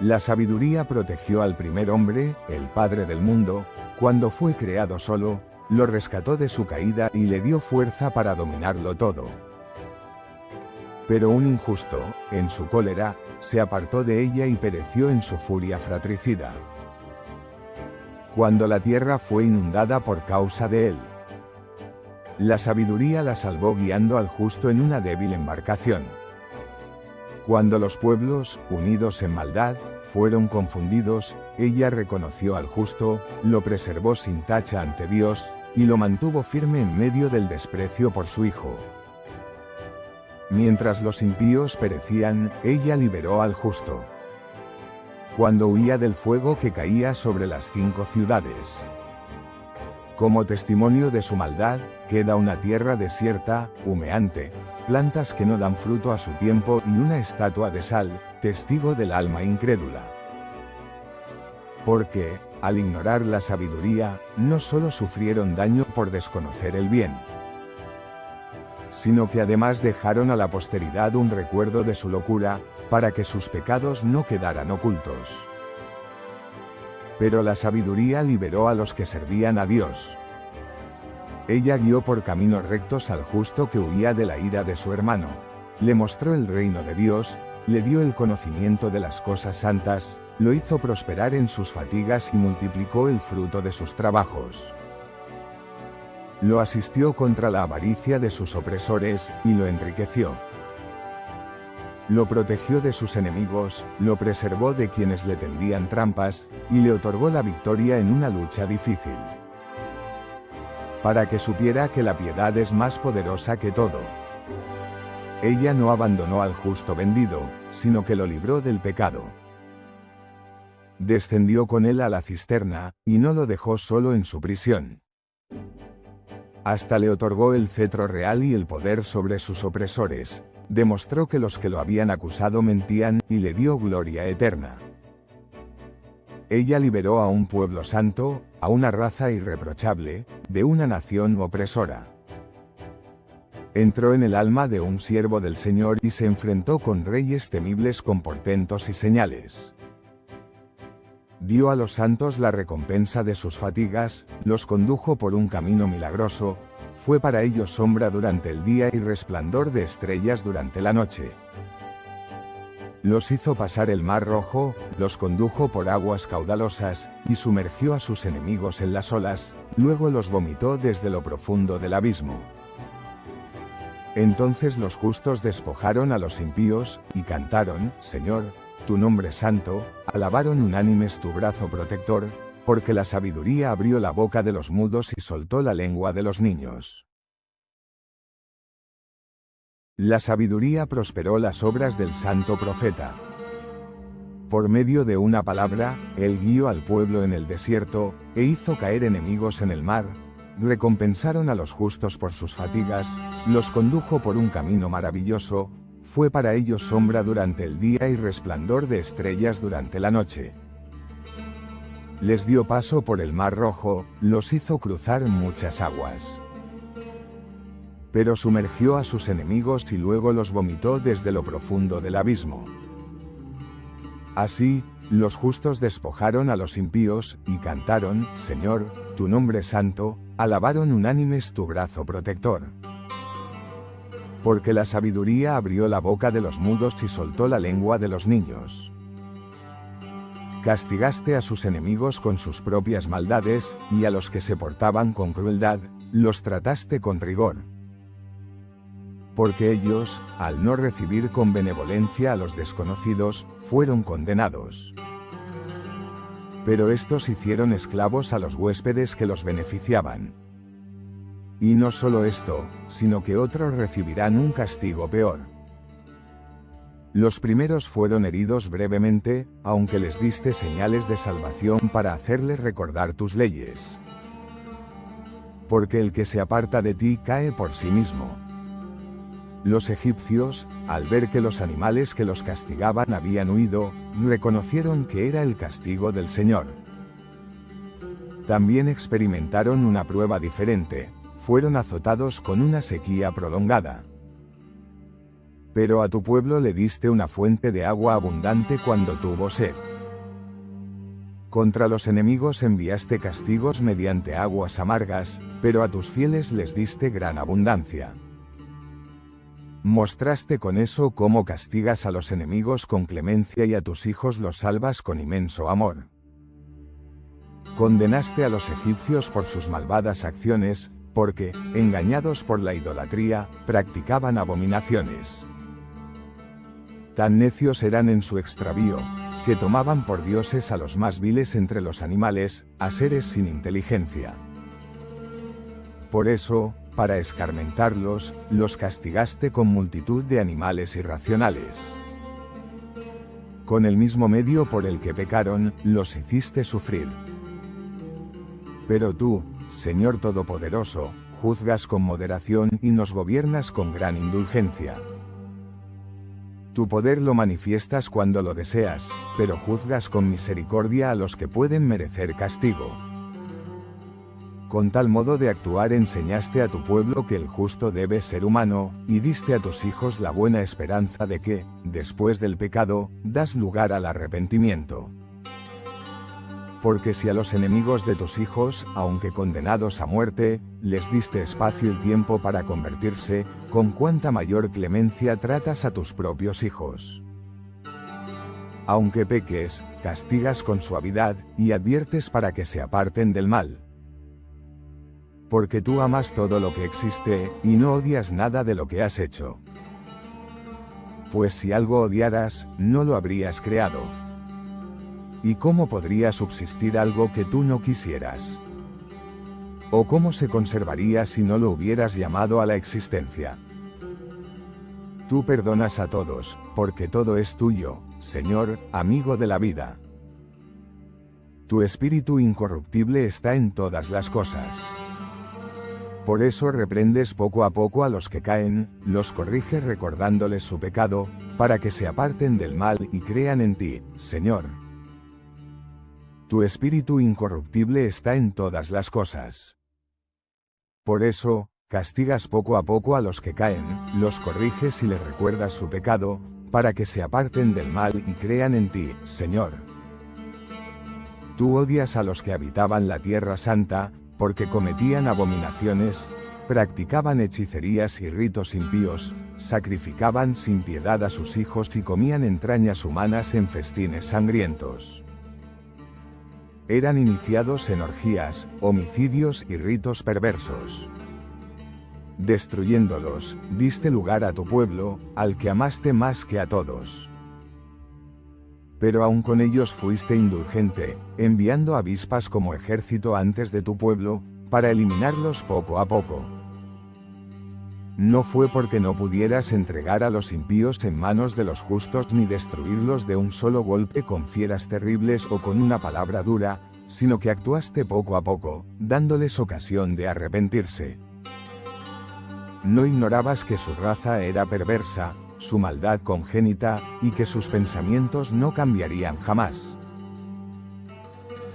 La sabiduría protegió al primer hombre, el padre del mundo, cuando fue creado solo, lo rescató de su caída y le dio fuerza para dominarlo todo. Pero un injusto, en su cólera, se apartó de ella y pereció en su furia fratricida. Cuando la tierra fue inundada por causa de él, la sabiduría la salvó guiando al justo en una débil embarcación. Cuando los pueblos, unidos en maldad, fueron confundidos, ella reconoció al justo, lo preservó sin tacha ante Dios, y lo mantuvo firme en medio del desprecio por su Hijo. Mientras los impíos perecían, ella liberó al justo. Cuando huía del fuego que caía sobre las 5 ciudades. Como testimonio de su maldad, queda una tierra desierta, humeante, plantas que no dan fruto a su tiempo y una estatua de sal, testigo del alma incrédula. Porque, al ignorar la sabiduría, no solo sufrieron daño por desconocer el bien, sino que además dejaron a la posteridad un recuerdo de su locura, para que sus pecados no quedaran ocultos. Pero la sabiduría liberó a los que servían a Dios. Ella guió por caminos rectos al justo que huía de la ira de su hermano, le mostró el reino de Dios, le dio el conocimiento de las cosas santas, lo hizo prosperar en sus fatigas y multiplicó el fruto de sus trabajos. Lo asistió contra la avaricia de sus opresores, y lo enriqueció. Lo protegió de sus enemigos, lo preservó de quienes le tendían trampas, y le otorgó la victoria en una lucha difícil. Para que supiera que la piedad es más poderosa que todo. Ella no abandonó al justo vendido, sino que lo libró del pecado. Descendió con él a la cisterna, y no lo dejó solo en su prisión. Hasta le otorgó el cetro real y el poder sobre sus opresores, demostró que los que lo habían acusado mentían, y le dio gloria eterna. Ella liberó a un pueblo santo, a una raza irreprochable, de una nación opresora. Entró en el alma de un siervo del Señor y se enfrentó con reyes temibles con portentos y señales. Dio a los santos la recompensa de sus fatigas, los condujo por un camino milagroso, fue para ellos sombra durante el día y resplandor de estrellas durante la noche. Los hizo pasar el mar rojo, los condujo por aguas caudalosas, y sumergió a sus enemigos en las olas, luego los vomitó desde lo profundo del abismo. Entonces los justos despojaron a los impíos, y cantaron, Señor, tu nombre santo, alabaron unánimes tu brazo protector, porque la sabiduría abrió la boca de los mudos y soltó la lengua de los niños. La sabiduría prosperó las obras del santo profeta. Por medio de una palabra, él guió al pueblo en el desierto, e hizo caer enemigos en el mar, recompensaron a los justos por sus fatigas, los condujo por un camino maravilloso, fue para ellos sombra durante el día y resplandor de estrellas durante la noche. Les dio paso por el mar rojo, los hizo cruzar muchas aguas. Pero sumergió a sus enemigos y luego los vomitó desde lo profundo del abismo. Así, los justos despojaron a los impíos, y cantaron, Señor, tu nombre santo, alabaron unánimes tu brazo protector. Porque la sabiduría abrió la boca de los mudos y soltó la lengua de los niños. Castigaste a sus enemigos con sus propias maldades, y a los que se portaban con crueldad, los trataste con rigor. Porque ellos, al no recibir con benevolencia a los desconocidos, fueron condenados. Pero estos hicieron esclavos a los huéspedes que los beneficiaban. Y no solo esto, sino que otros recibirán un castigo peor. Los primeros fueron heridos brevemente, aunque les diste señales de salvación para hacerles recordar tus leyes. Porque el que se aparta de ti cae por sí mismo. Los egipcios, al ver que los animales que los castigaban habían huido, reconocieron que era el castigo del Señor. También experimentaron una prueba diferente, fueron azotados con una sequía prolongada. Pero a tu pueblo le diste una fuente de agua abundante cuando tuvo sed. Contra los enemigos enviaste castigos mediante aguas amargas, pero a tus fieles les diste gran abundancia. Mostraste con eso cómo castigas a los enemigos con clemencia y a tus hijos los salvas con inmenso amor. Condenaste a los egipcios por sus malvadas acciones, porque, engañados por la idolatría, practicaban abominaciones. Tan necios eran en su extravío, que tomaban por dioses a los más viles entre los animales, a seres sin inteligencia. Por eso, para escarmentarlos, los castigaste con multitud de animales irracionales. Con el mismo medio por el que pecaron, los hiciste sufrir. Pero tú, Señor Todopoderoso, juzgas con moderación y nos gobiernas con gran indulgencia. Tu poder lo manifiestas cuando lo deseas, pero juzgas con misericordia a los que pueden merecer castigo. Con tal modo de actuar enseñaste a tu pueblo que el justo debe ser humano, y diste a tus hijos la buena esperanza de que, después del pecado, das lugar al arrepentimiento. Porque si a los enemigos de tus hijos, aunque condenados a muerte, les diste espacio y tiempo para convertirse, con cuánta mayor clemencia tratas a tus propios hijos. Aunque peques, castigas con suavidad, y adviertes para que se aparten del mal. Porque tú amas todo lo que existe, y no odias nada de lo que has hecho. Pues si algo odiaras, no lo habrías creado. ¿Y cómo podría subsistir algo que tú no quisieras? ¿O cómo se conservaría si no lo hubieras llamado a la existencia? Tú perdonas a todos, porque todo es tuyo, Señor, amigo de la vida. Tu espíritu incorruptible está en todas las cosas. Por eso reprendes poco a poco a los que caen, los corriges recordándoles su pecado, para que se aparten del mal y crean en ti, Señor. Tu espíritu incorruptible está en todas las cosas. Por eso, castigas poco a poco a los que caen, los corriges y les recuerdas su pecado, para que se aparten del mal y crean en ti, Señor. Tú odias a los que habitaban la tierra santa, porque cometían abominaciones, practicaban hechicerías y ritos impíos, sacrificaban sin piedad a sus hijos y comían entrañas humanas en festines sangrientos. Eran iniciados en orgías, homicidios y ritos perversos. Destruyéndolos, diste lugar a tu pueblo, al que amaste más que a todos. Pero aun con ellos fuiste indulgente, enviando avispas como ejército antes de tu pueblo, para eliminarlos poco a poco. No fue porque no pudieras entregar a los impíos en manos de los justos ni destruirlos de un solo golpe con fieras terribles o con una palabra dura, sino que actuaste poco a poco, dándoles ocasión de arrepentirse. No ignorabas que su raza era perversa, su maldad congénita, y que sus pensamientos no cambiarían jamás.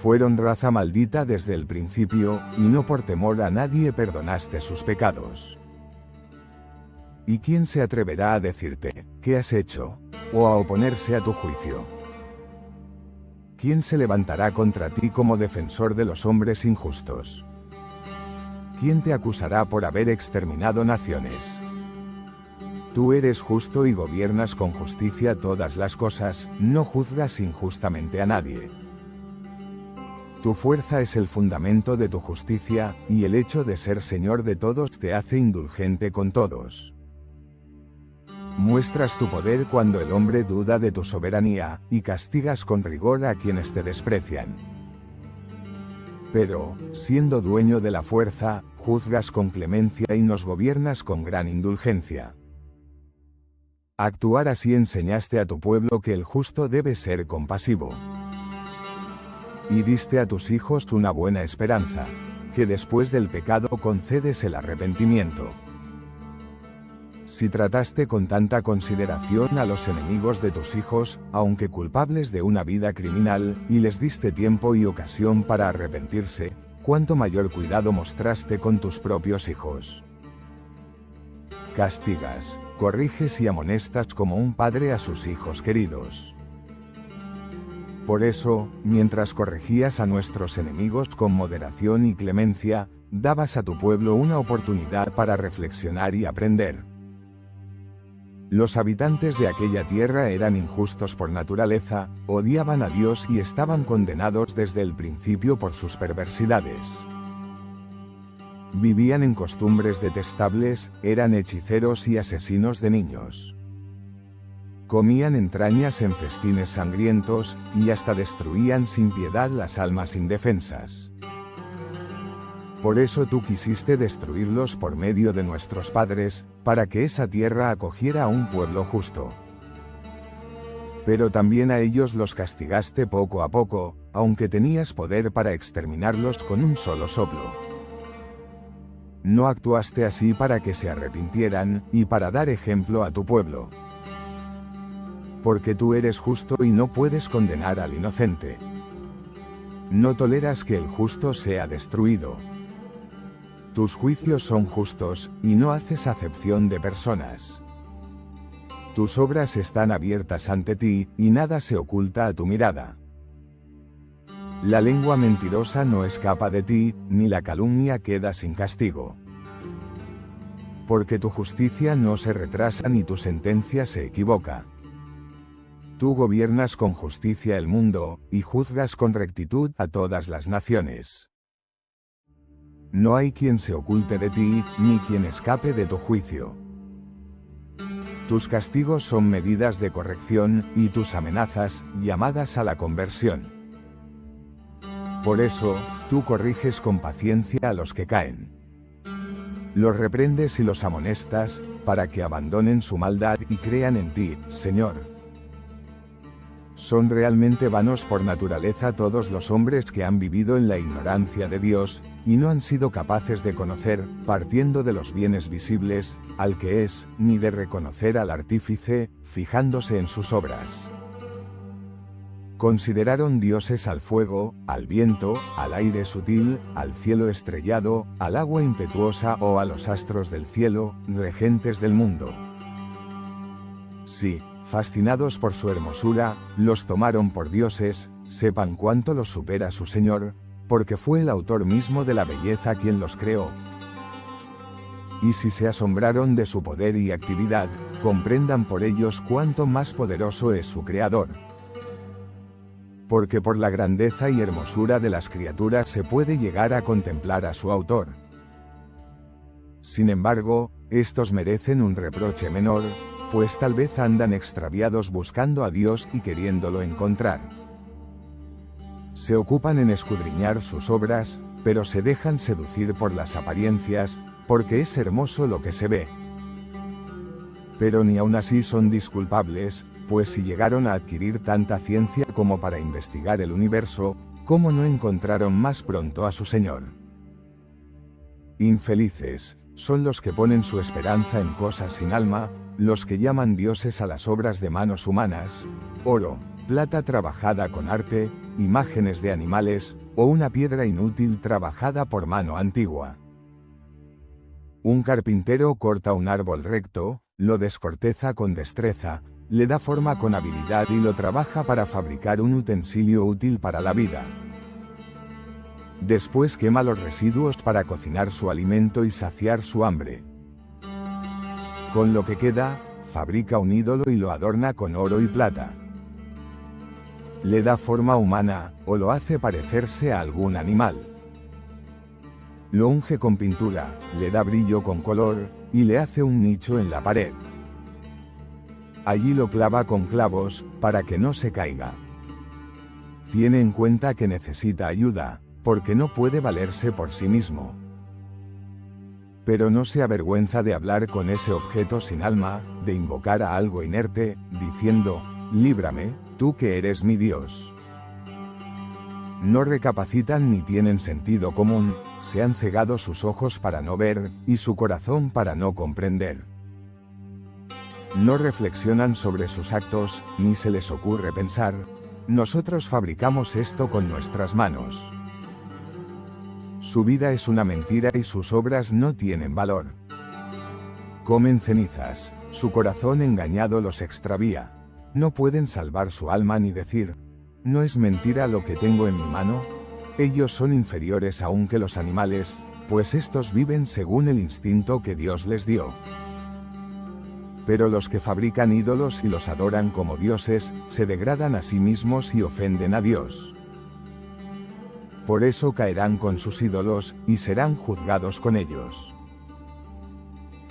Fueron raza maldita desde el principio, y no por temor a nadie perdonaste sus pecados. ¿Y quién se atreverá a decirte, ¿qué has hecho?, o a oponerse a tu juicio? ¿Quién se levantará contra ti como defensor de los hombres injustos? ¿Quién te acusará por haber exterminado naciones? Tú eres justo y gobiernas con justicia todas las cosas, no juzgas injustamente a nadie. Tu fuerza es el fundamento de tu justicia, y el hecho de ser Señor de todos te hace indulgente con todos. Muestras tu poder cuando el hombre duda de tu soberanía, y castigas con rigor a quienes te desprecian. Pero, siendo dueño de la fuerza, juzgas con clemencia y nos gobiernas con gran indulgencia. Actuar así enseñaste a tu pueblo que el justo debe ser compasivo. Y diste a tus hijos una buena esperanza, que después del pecado concedes el arrepentimiento. Si trataste con tanta consideración a los enemigos de tus hijos, aunque culpables de una vida criminal, y les diste tiempo y ocasión para arrepentirse, cuánto mayor cuidado mostraste con tus propios hijos. Castigas, corriges y amonestas como un padre a sus hijos queridos. Por eso, mientras corregías a nuestros enemigos con moderación y clemencia, dabas a tu pueblo una oportunidad para reflexionar y aprender. Los habitantes de aquella tierra eran injustos por naturaleza, odiaban a Dios y estaban condenados desde el principio por sus perversidades. Vivían en costumbres detestables, eran hechiceros y asesinos de niños. Comían entrañas en festines sangrientos, y hasta destruían sin piedad las almas indefensas. Por eso tú quisiste destruirlos por medio de nuestros padres, para que esa tierra acogiera a un pueblo justo. Pero también a ellos los castigaste poco a poco, aunque tenías poder para exterminarlos con un solo soplo. No actuaste así para que se arrepintieran, y para dar ejemplo a tu pueblo. Porque tú eres justo y no puedes condenar al inocente. No toleras que el justo sea destruido. Tus juicios son justos, y no haces acepción de personas. Tus obras están abiertas ante ti, y nada se oculta a tu mirada. La lengua mentirosa no escapa de ti, ni la calumnia queda sin castigo. Porque tu justicia no se retrasa ni tu sentencia se equivoca. Tú gobiernas con justicia el mundo, y juzgas con rectitud a todas las naciones. No hay quien se oculte de ti, ni quien escape de tu juicio. Tus castigos son medidas de corrección, y tus amenazas, llamadas a la conversión. Por eso, tú corriges con paciencia a los que caen. Los reprendes y los amonestas, para que abandonen su maldad y crean en ti, Señor. Son realmente vanos por naturaleza todos los hombres que han vivido en la ignorancia de Dios, y no han sido capaces de conocer, partiendo de los bienes visibles, al que es, ni de reconocer al artífice, fijándose en sus obras. Consideraron dioses al fuego, al viento, al aire sutil, al cielo estrellado, al agua impetuosa o a los astros del cielo, regentes del mundo. Sí, fascinados por su hermosura, los tomaron por dioses, sepan cuánto los supera su Señor, porque fue el autor mismo de la belleza quien los creó. Y si se asombraron de su poder y actividad, comprendan por ellos cuánto más poderoso es su Creador. Porque por la grandeza y hermosura de las criaturas se puede llegar a contemplar a su autor. Sin embargo, estos merecen un reproche menor, pues tal vez andan extraviados buscando a Dios y queriéndolo encontrar. Se ocupan en escudriñar sus obras, pero se dejan seducir por las apariencias, porque es hermoso lo que se ve. Pero ni aun así son disculpables, pues si llegaron a adquirir tanta ciencia como para investigar el universo, ¿cómo no encontraron más pronto a su Señor? Infelices son los que ponen su esperanza en cosas sin alma, los que llaman dioses a las obras de manos humanas, oro, plata trabajada con arte, imágenes de animales, o una piedra inútil trabajada por mano antigua. Un carpintero corta un árbol recto, lo descorteza con destreza, le da forma con habilidad y lo trabaja para fabricar un utensilio útil para la vida. Después quema los residuos para cocinar su alimento y saciar su hambre. Con lo que queda, fabrica un ídolo y lo adorna con oro y plata. Le da forma humana, o lo hace parecerse a algún animal. Lo unge con pintura, le da brillo con color, y le hace un nicho en la pared. Allí lo clava con clavos, para que no se caiga. Tiene en cuenta que necesita ayuda, porque no puede valerse por sí mismo. Pero no se avergüenza de hablar con ese objeto sin alma, de invocar a algo inerte, diciendo, líbrame, tú que eres mi Dios. No recapacitan ni tienen sentido común, se han cegado sus ojos para no ver, y su corazón para no comprender. No reflexionan sobre sus actos, ni se les ocurre pensar, nosotros fabricamos esto con nuestras manos. Su vida es una mentira y sus obras no tienen valor. Comen cenizas, su corazón engañado los extravía. No pueden salvar su alma ni decir, ¿no es mentira lo que tengo en mi mano? Ellos son inferiores aún que los animales, pues estos viven según el instinto que Dios les dio. Pero los que fabrican ídolos y los adoran como dioses, se degradan a sí mismos y ofenden a Dios. Por eso caerán con sus ídolos, y serán juzgados con ellos.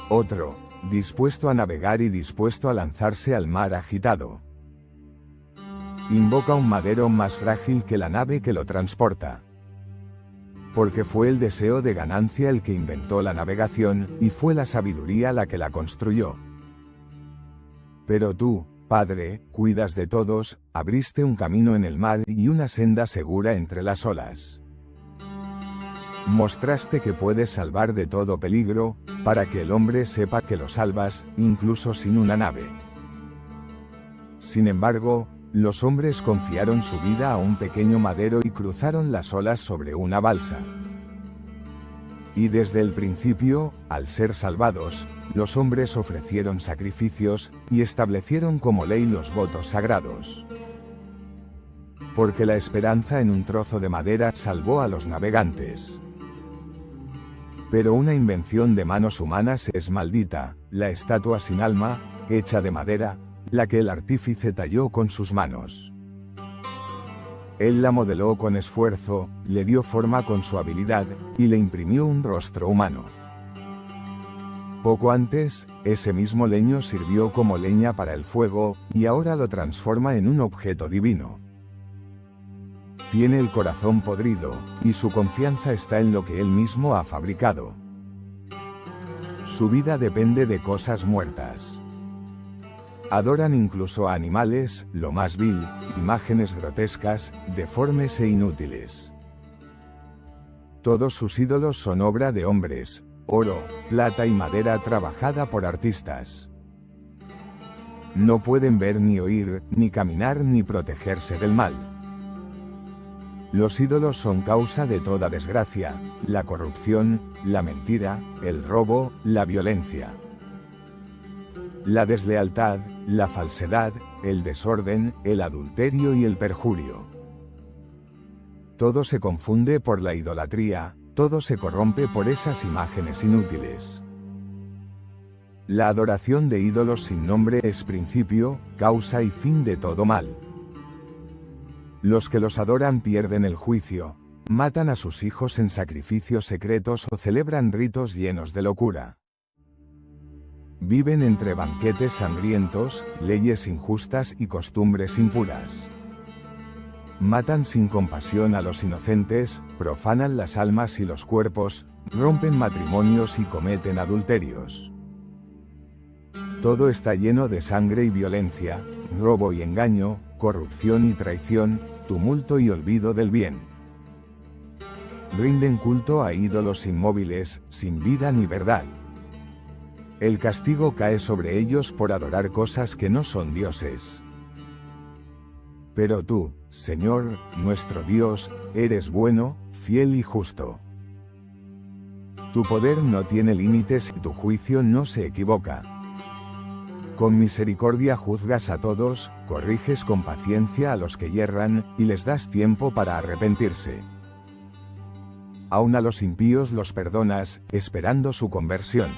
Otro, dispuesto a navegar y dispuesto a lanzarse al mar agitado. Invoca un madero más frágil que la nave que lo transporta. Porque fue el deseo de ganancia el que inventó la navegación, y fue la sabiduría la que la construyó. Pero tú, Padre, cuidas de todos, abriste un camino en el mar y una senda segura entre las olas. Mostraste que puedes salvar de todo peligro, para que el hombre sepa que lo salvas, incluso sin una nave. Sin embargo, los hombres confiaron su vida a un pequeño madero y cruzaron las olas sobre una balsa. Y desde el principio, al ser salvados, los hombres ofrecieron sacrificios, y establecieron como ley los votos sagrados. Porque la esperanza en un trozo de madera salvó a los navegantes. Pero una invención de manos humanas es maldita, la estatua sin alma, hecha de madera, la que el artífice talló con sus manos. Él la modeló con esfuerzo, le dio forma con su habilidad, y le imprimió un rostro humano. Poco antes, ese mismo leño sirvió como leña para el fuego, y ahora lo transforma en un objeto divino. Tiene el corazón podrido, y su confianza está en lo que él mismo ha fabricado. Su vida depende de cosas muertas. Adoran incluso a animales, lo más vil, imágenes grotescas, deformes e inútiles. Todos sus ídolos son obra de hombres, oro, plata y madera trabajada por artistas. No pueden ver ni oír, ni caminar ni protegerse del mal. Los ídolos son causa de toda desgracia, la corrupción, la mentira, el robo, la violencia, la deslealtad, la falsedad, el desorden, el adulterio y el perjurio. Todo se confunde por la idolatría, todo se corrompe por esas imágenes inútiles. La adoración de ídolos sin nombre es principio, causa y fin de todo mal. Los que los adoran pierden el juicio, matan a sus hijos en sacrificios secretos o celebran ritos llenos de locura. Viven entre banquetes sangrientos, leyes injustas y costumbres impuras. Matan sin compasión a los inocentes, profanan las almas y los cuerpos, rompen matrimonios y cometen adulterios. Todo está lleno de sangre y violencia, robo y engaño, corrupción y traición, tumulto y olvido del bien. Rinden culto a ídolos inmóviles, sin vida ni verdad. El castigo cae sobre ellos por adorar cosas que no son dioses. Pero tú, Señor, nuestro Dios, eres bueno, fiel y justo. Tu poder no tiene límites y tu juicio no se equivoca. Con misericordia juzgas a todos, corriges con paciencia a los que yerran, y les das tiempo para arrepentirse. Aun a los impíos los perdonas, esperando su conversión.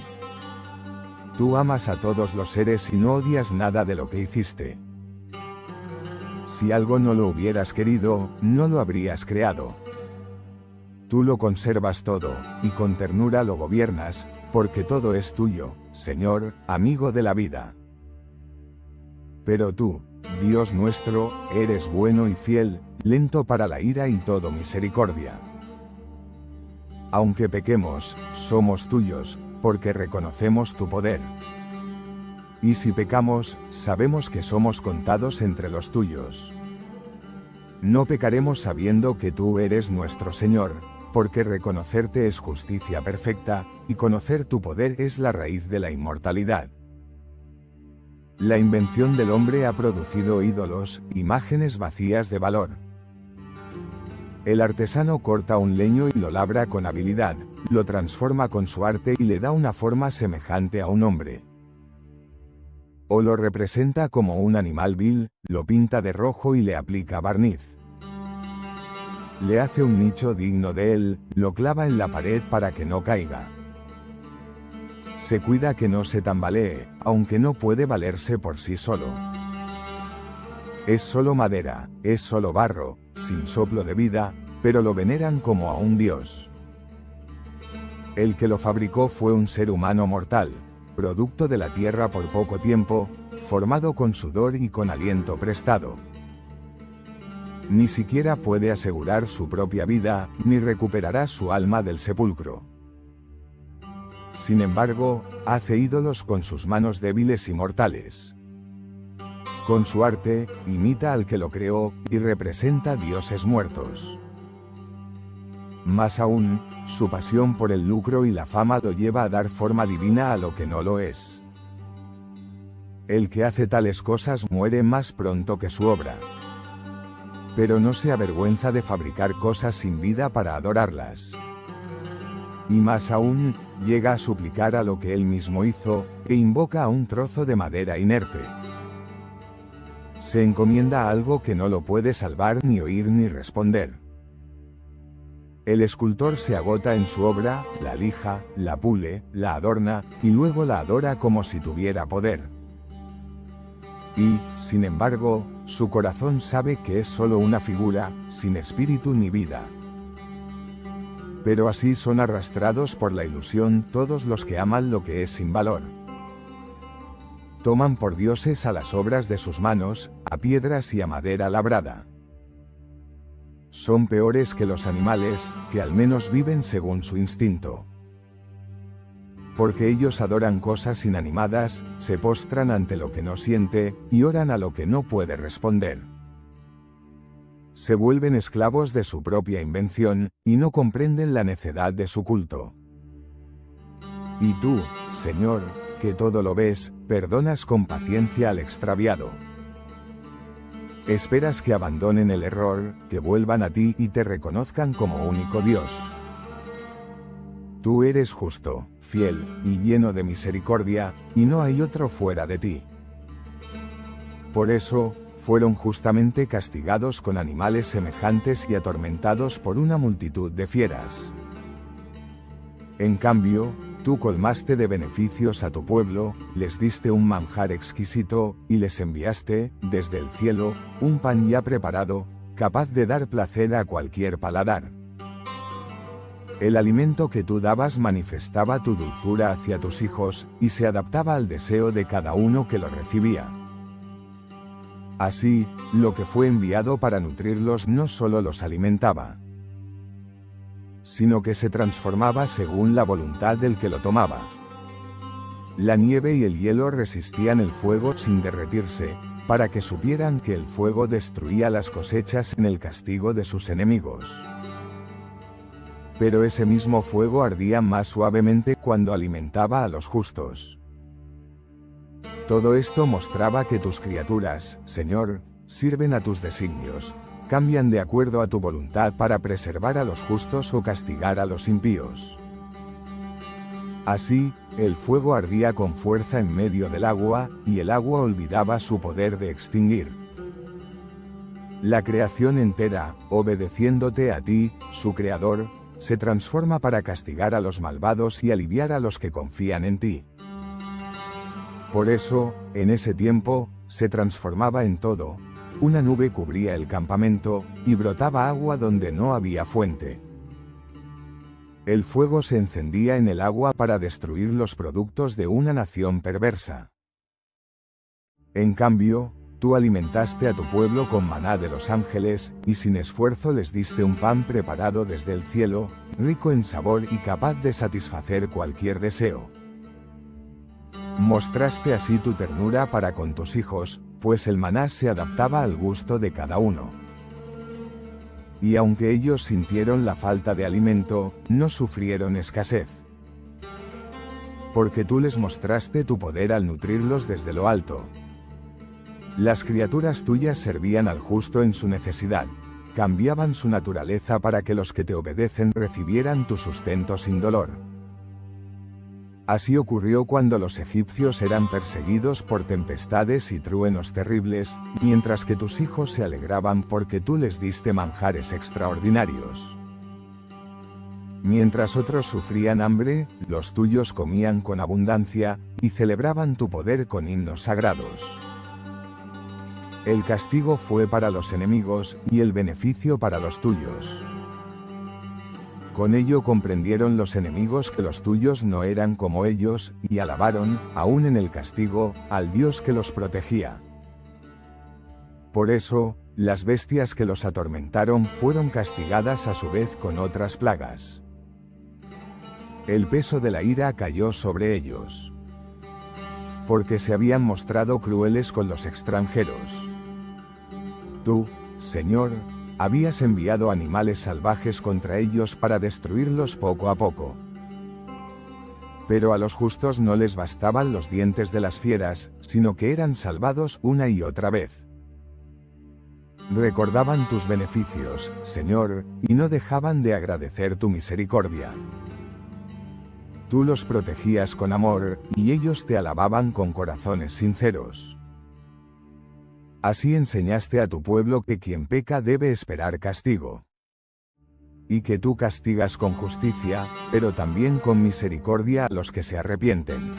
Tú amas a todos los seres y no odias nada de lo que hiciste. Si algo no lo hubieras querido, no lo habrías creado. Tú lo conservas todo, y con ternura lo gobiernas, porque todo es tuyo, Señor, amigo de la vida. Pero tú, Dios nuestro, eres bueno y fiel, lento para la ira y todo misericordia. Aunque pequemos, somos tuyos, porque reconocemos tu poder. Y si pecamos, sabemos que somos contados entre los tuyos. No pecaremos sabiendo que tú eres nuestro Señor, porque reconocerte es justicia perfecta, y conocer tu poder es la raíz de la inmortalidad. La invención del hombre ha producido ídolos, imágenes vacías de valor. El artesano corta un leño y lo labra con habilidad, lo transforma con su arte y le da una forma semejante a un hombre. O lo representa como un animal vil, lo pinta de rojo y le aplica barniz. Le hace un nicho digno de él, lo clava en la pared para que no caiga. Se cuida que no se tambalee, aunque no puede valerse por sí solo. Es solo madera, es solo barro, sin soplo de vida, pero lo veneran como a un dios. El que lo fabricó fue un ser humano mortal, producto de la tierra por poco tiempo, formado con sudor y con aliento prestado. Ni siquiera puede asegurar su propia vida, ni recuperará su alma del sepulcro. Sin embargo, hace ídolos con sus manos débiles y mortales. Con su arte, imita al que lo creó, y representa dioses muertos. Más aún, su pasión por el lucro y la fama lo lleva a dar forma divina a lo que no lo es. El que hace tales cosas muere más pronto que su obra. Pero no se avergüenza de fabricar cosas sin vida para adorarlas. Y más aún, llega a suplicar a lo que él mismo hizo, e invoca a un trozo de madera inerte. Se encomienda a algo que no lo puede salvar ni oír ni responder. El escultor se agota en su obra, la lija, la pule, la adorna, y luego la adora como si tuviera poder. Y, sin embargo, su corazón sabe que es solo una figura, sin espíritu ni vida. Pero así son arrastrados por la ilusión todos los que aman lo que es sin valor. Toman por dioses a las obras de sus manos, a piedras y a madera labrada. Son peores que los animales, que al menos viven según su instinto. Porque ellos adoran cosas inanimadas, se postran ante lo que no siente, y oran a lo que no puede responder. se vuelven esclavos de su propia invención, y no comprenden la necedad de su culto. Y tú, Señor, que todo lo ves, perdonas con paciencia al extraviado. Esperas que abandonen el error, que vuelvan a ti y te reconozcan como único Dios. Tú eres justo, fiel, y lleno de misericordia, y no hay otro fuera de ti. Por eso, fueron justamente castigados con animales semejantes y atormentados por una multitud de fieras. En cambio, tú colmaste de beneficios a tu pueblo, les diste un manjar exquisito, y les enviaste, desde el cielo, un pan ya preparado, capaz de dar placer a cualquier paladar. El alimento que tú dabas manifestaba tu dulzura hacia tus hijos, y se adaptaba al deseo de cada uno que lo recibía. Así, lo que fue enviado para nutrirlos no solo los alimentaba, sino que se transformaba según la voluntad del que lo tomaba. La nieve y el hielo resistían el fuego sin derretirse, para que supieran que el fuego destruía las cosechas en el castigo de sus enemigos. Pero ese mismo fuego ardía más suavemente cuando alimentaba a los justos. Todo esto mostraba que tus criaturas, Señor, sirven a tus designios, cambian de acuerdo a tu voluntad para preservar a los justos o castigar a los impíos. Así, el fuego ardía con fuerza en medio del agua, y el agua olvidaba su poder de extinguir. La creación entera, obedeciéndote a ti, su Creador, se transforma para castigar a los malvados y aliviar a los que confían en ti. Por eso, en ese tiempo, se transformaba en todo. Una nube cubría el campamento, y brotaba agua donde no había fuente. El fuego se encendía en el agua para destruir los productos de una nación perversa. En cambio, tú alimentaste a tu pueblo con maná de los ángeles, y sin esfuerzo les diste un pan preparado desde el cielo, rico en sabor y capaz de satisfacer cualquier deseo. Mostraste así tu ternura para con tus hijos, pues el maná se adaptaba al gusto de cada uno. Y aunque ellos sintieron la falta de alimento, no sufrieron escasez. Porque tú les mostraste tu poder al nutrirlos desde lo alto. Las criaturas tuyas servían al justo en su necesidad, cambiaban su naturaleza para que los que te obedecen recibieran tu sustento sin dolor. Así ocurrió cuando los egipcios eran perseguidos por tempestades y truenos terribles, mientras que tus hijos se alegraban porque tú les diste manjares extraordinarios. Mientras otros sufrían hambre, los tuyos comían con abundancia, y celebraban tu poder con himnos sagrados. El castigo fue para los enemigos, y el beneficio para los tuyos. Con ello comprendieron los enemigos que los tuyos no eran como ellos, y alabaron, aún en el castigo, al Dios que los protegía. Por eso, las bestias que los atormentaron fueron castigadas a su vez con otras plagas. El peso de la ira cayó sobre ellos, porque se habían mostrado crueles con los extranjeros. Tú, Señor, habías enviado animales salvajes contra ellos para destruirlos poco a poco. Pero a los justos no les bastaban los dientes de las fieras, sino que eran salvados una y otra vez. Recordaban tus beneficios, Señor, y no dejaban de agradecer tu misericordia. Tú los protegías con amor, y ellos te alababan con corazones sinceros. Así enseñaste a tu pueblo que quien peca debe esperar castigo. Y que tú castigas con justicia, pero también con misericordia a los que se arrepienten.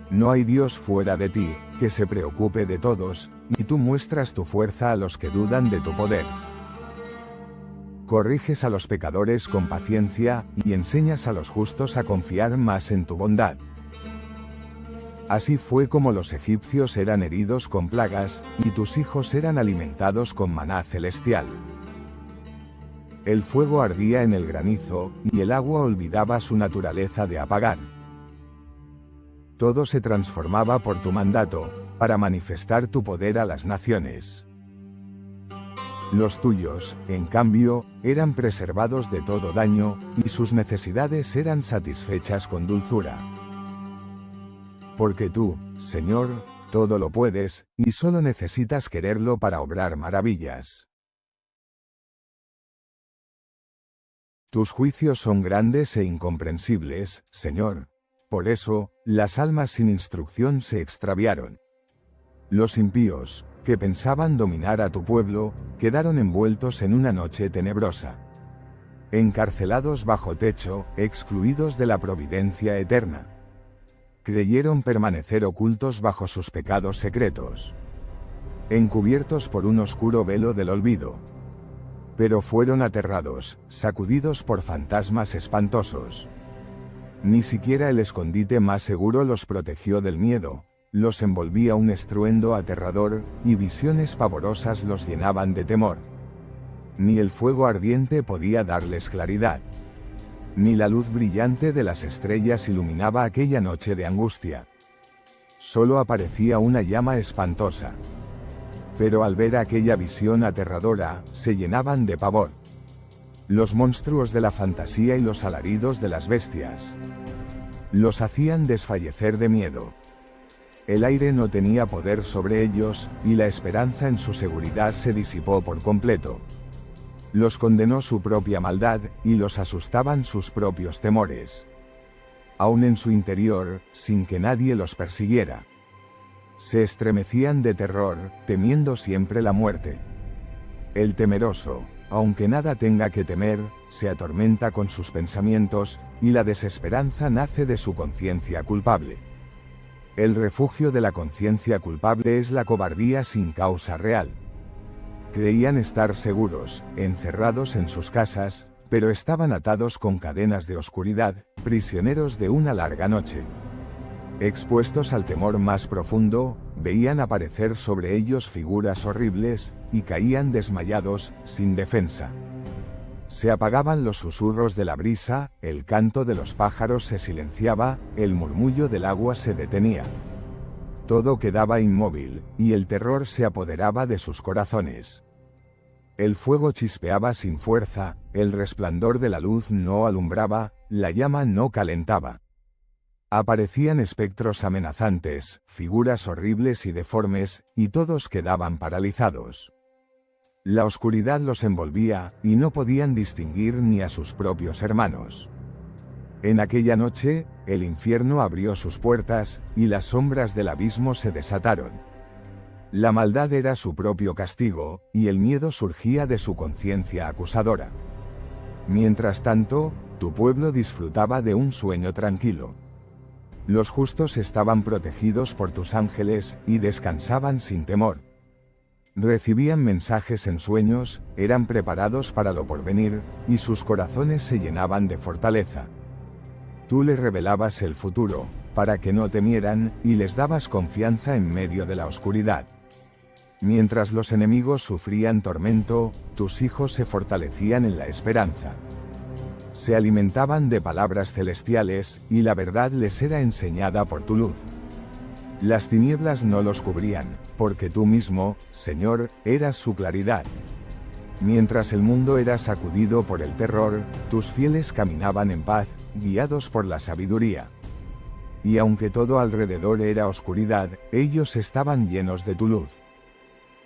No hay Dios fuera de ti, que se preocupe de todos, y tú muestras tu fuerza a los que dudan de tu poder. Corriges a los pecadores con paciencia, y enseñas a los justos a confiar más en tu bondad. Así fue como los egipcios eran heridos con plagas, y tus hijos eran alimentados con maná celestial. El fuego ardía en el granizo, y el agua olvidaba su naturaleza de apagar. Todo se transformaba por tu mandato, para manifestar tu poder a las naciones. Los tuyos, en cambio, eran preservados de todo daño, y sus necesidades eran satisfechas con dulzura. Porque tú, Señor, todo lo puedes, y solo necesitas quererlo para obrar maravillas. Tus juicios son grandes e incomprensibles, Señor. Por eso, las almas sin instrucción se extraviaron. Los impíos, que pensaban dominar a tu pueblo, quedaron envueltos en una noche tenebrosa. Encarcelados bajo techo, excluidos de la providencia eterna. Creyeron permanecer ocultos bajo sus pecados secretos. Encubiertos por un oscuro velo del olvido. Pero fueron aterrados, sacudidos por fantasmas espantosos. Ni siquiera el escondite más seguro los protegió del miedo. Los envolvía un estruendo aterrador, y visiones pavorosas los llenaban de temor. Ni el fuego ardiente podía darles claridad. Ni la luz brillante de las estrellas iluminaba aquella noche de angustia. Solo aparecía una llama espantosa. Pero al ver aquella visión aterradora, se llenaban de pavor. Los monstruos de la fantasía y los alaridos de las bestias los hacían desfallecer de miedo. El aire no tenía poder sobre ellos, y la esperanza en su seguridad se disipó por completo. Los condenó su propia maldad, y los asustaban sus propios temores. Aún en su interior, sin que nadie los persiguiera. Se estremecían de terror, temiendo siempre la muerte. El temeroso, aunque nada tenga que temer, se atormenta con sus pensamientos, y la desesperanza nace de su conciencia culpable. El refugio de la conciencia culpable es la cobardía sin causa real. Creían estar seguros, encerrados en sus casas, pero estaban atados con cadenas de oscuridad, prisioneros de una larga noche. Expuestos al temor más profundo, veían aparecer sobre ellos figuras horribles, y caían desmayados, sin defensa. Se apagaban los susurros de la brisa, el canto de los pájaros se silenciaba, el murmullo del agua se detenía. Todo quedaba inmóvil, y el terror se apoderaba de sus corazones. El fuego chispeaba sin fuerza, el resplandor de la luz no alumbraba, la llama no calentaba. Aparecían espectros amenazantes, figuras horribles y deformes, y todos quedaban paralizados. La oscuridad los envolvía, y no podían distinguir ni a sus propios hermanos. En aquella noche, el infierno abrió sus puertas, y las sombras del abismo se desataron. La maldad era su propio castigo, y el miedo surgía de su conciencia acusadora. Mientras tanto, tu pueblo disfrutaba de un sueño tranquilo. Los justos estaban protegidos por tus ángeles, y descansaban sin temor. Recibían mensajes en sueños, eran preparados para lo porvenir, y sus corazones se llenaban de fortaleza. Tú les revelabas el futuro, para que no temieran, y les dabas confianza en medio de la oscuridad. Mientras los enemigos sufrían tormento, tus hijos se fortalecían en la esperanza. Se alimentaban de palabras celestiales, y la verdad les era enseñada por tu luz. Las tinieblas no los cubrían, porque tú mismo, Señor, eras su claridad. Mientras el mundo era sacudido por el terror, tus fieles caminaban en paz, guiados por la sabiduría. Y aunque todo alrededor era oscuridad, ellos estaban llenos de tu luz.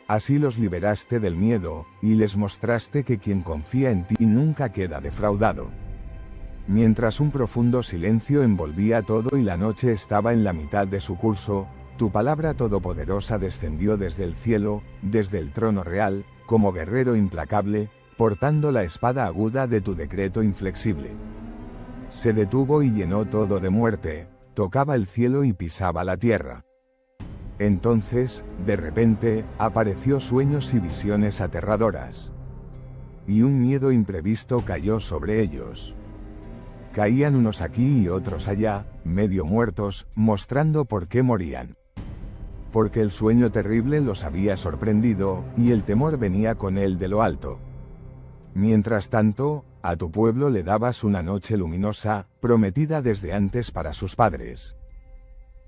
Así los liberaste del miedo, y les mostraste que quien confía en ti nunca queda defraudado. Mientras un profundo silencio envolvía todo y la noche estaba en la mitad de su curso, tu palabra todopoderosa descendió desde el cielo, desde el trono real, como guerrero implacable, portando la espada aguda de tu decreto inflexible. Se detuvo y llenó todo de muerte, tocaba el cielo y pisaba la tierra. Entonces, de repente, apareció sueños y visiones aterradoras. Y un miedo imprevisto cayó sobre ellos. Caían unos aquí y otros allá, medio muertos, mostrando por qué morían. Porque el sueño terrible los había sorprendido, y el temor venía con él de lo alto. Mientras tanto, a tu pueblo le dabas una noche luminosa, prometida desde antes para sus padres.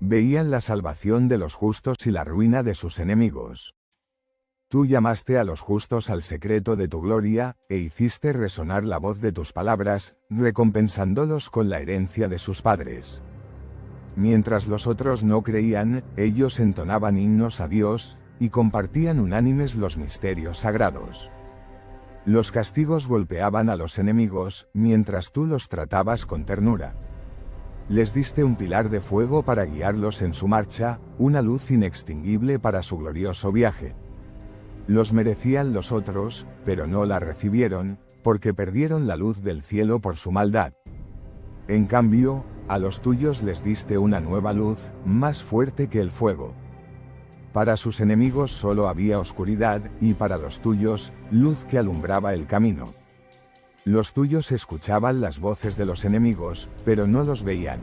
Veían la salvación de los justos y la ruina de sus enemigos. Tú llamaste a los justos al secreto de tu gloria, e hiciste resonar la voz de tus palabras, recompensándolos con la herencia de sus padres. Mientras los otros no creían, ellos entonaban himnos a Dios, y compartían unánimes los misterios sagrados. Los castigos golpeaban a los enemigos, mientras tú los tratabas con ternura. Les diste un pilar de fuego para guiarlos en su marcha, una luz inextinguible para su glorioso viaje. Los merecían los otros, pero no la recibieron, porque perdieron la luz del cielo por su maldad. En cambio, a los tuyos les diste una nueva luz, más fuerte que el fuego. Para sus enemigos solo había oscuridad, y para los tuyos, luz que alumbraba el camino. Los tuyos escuchaban las voces de los enemigos, pero no los veían.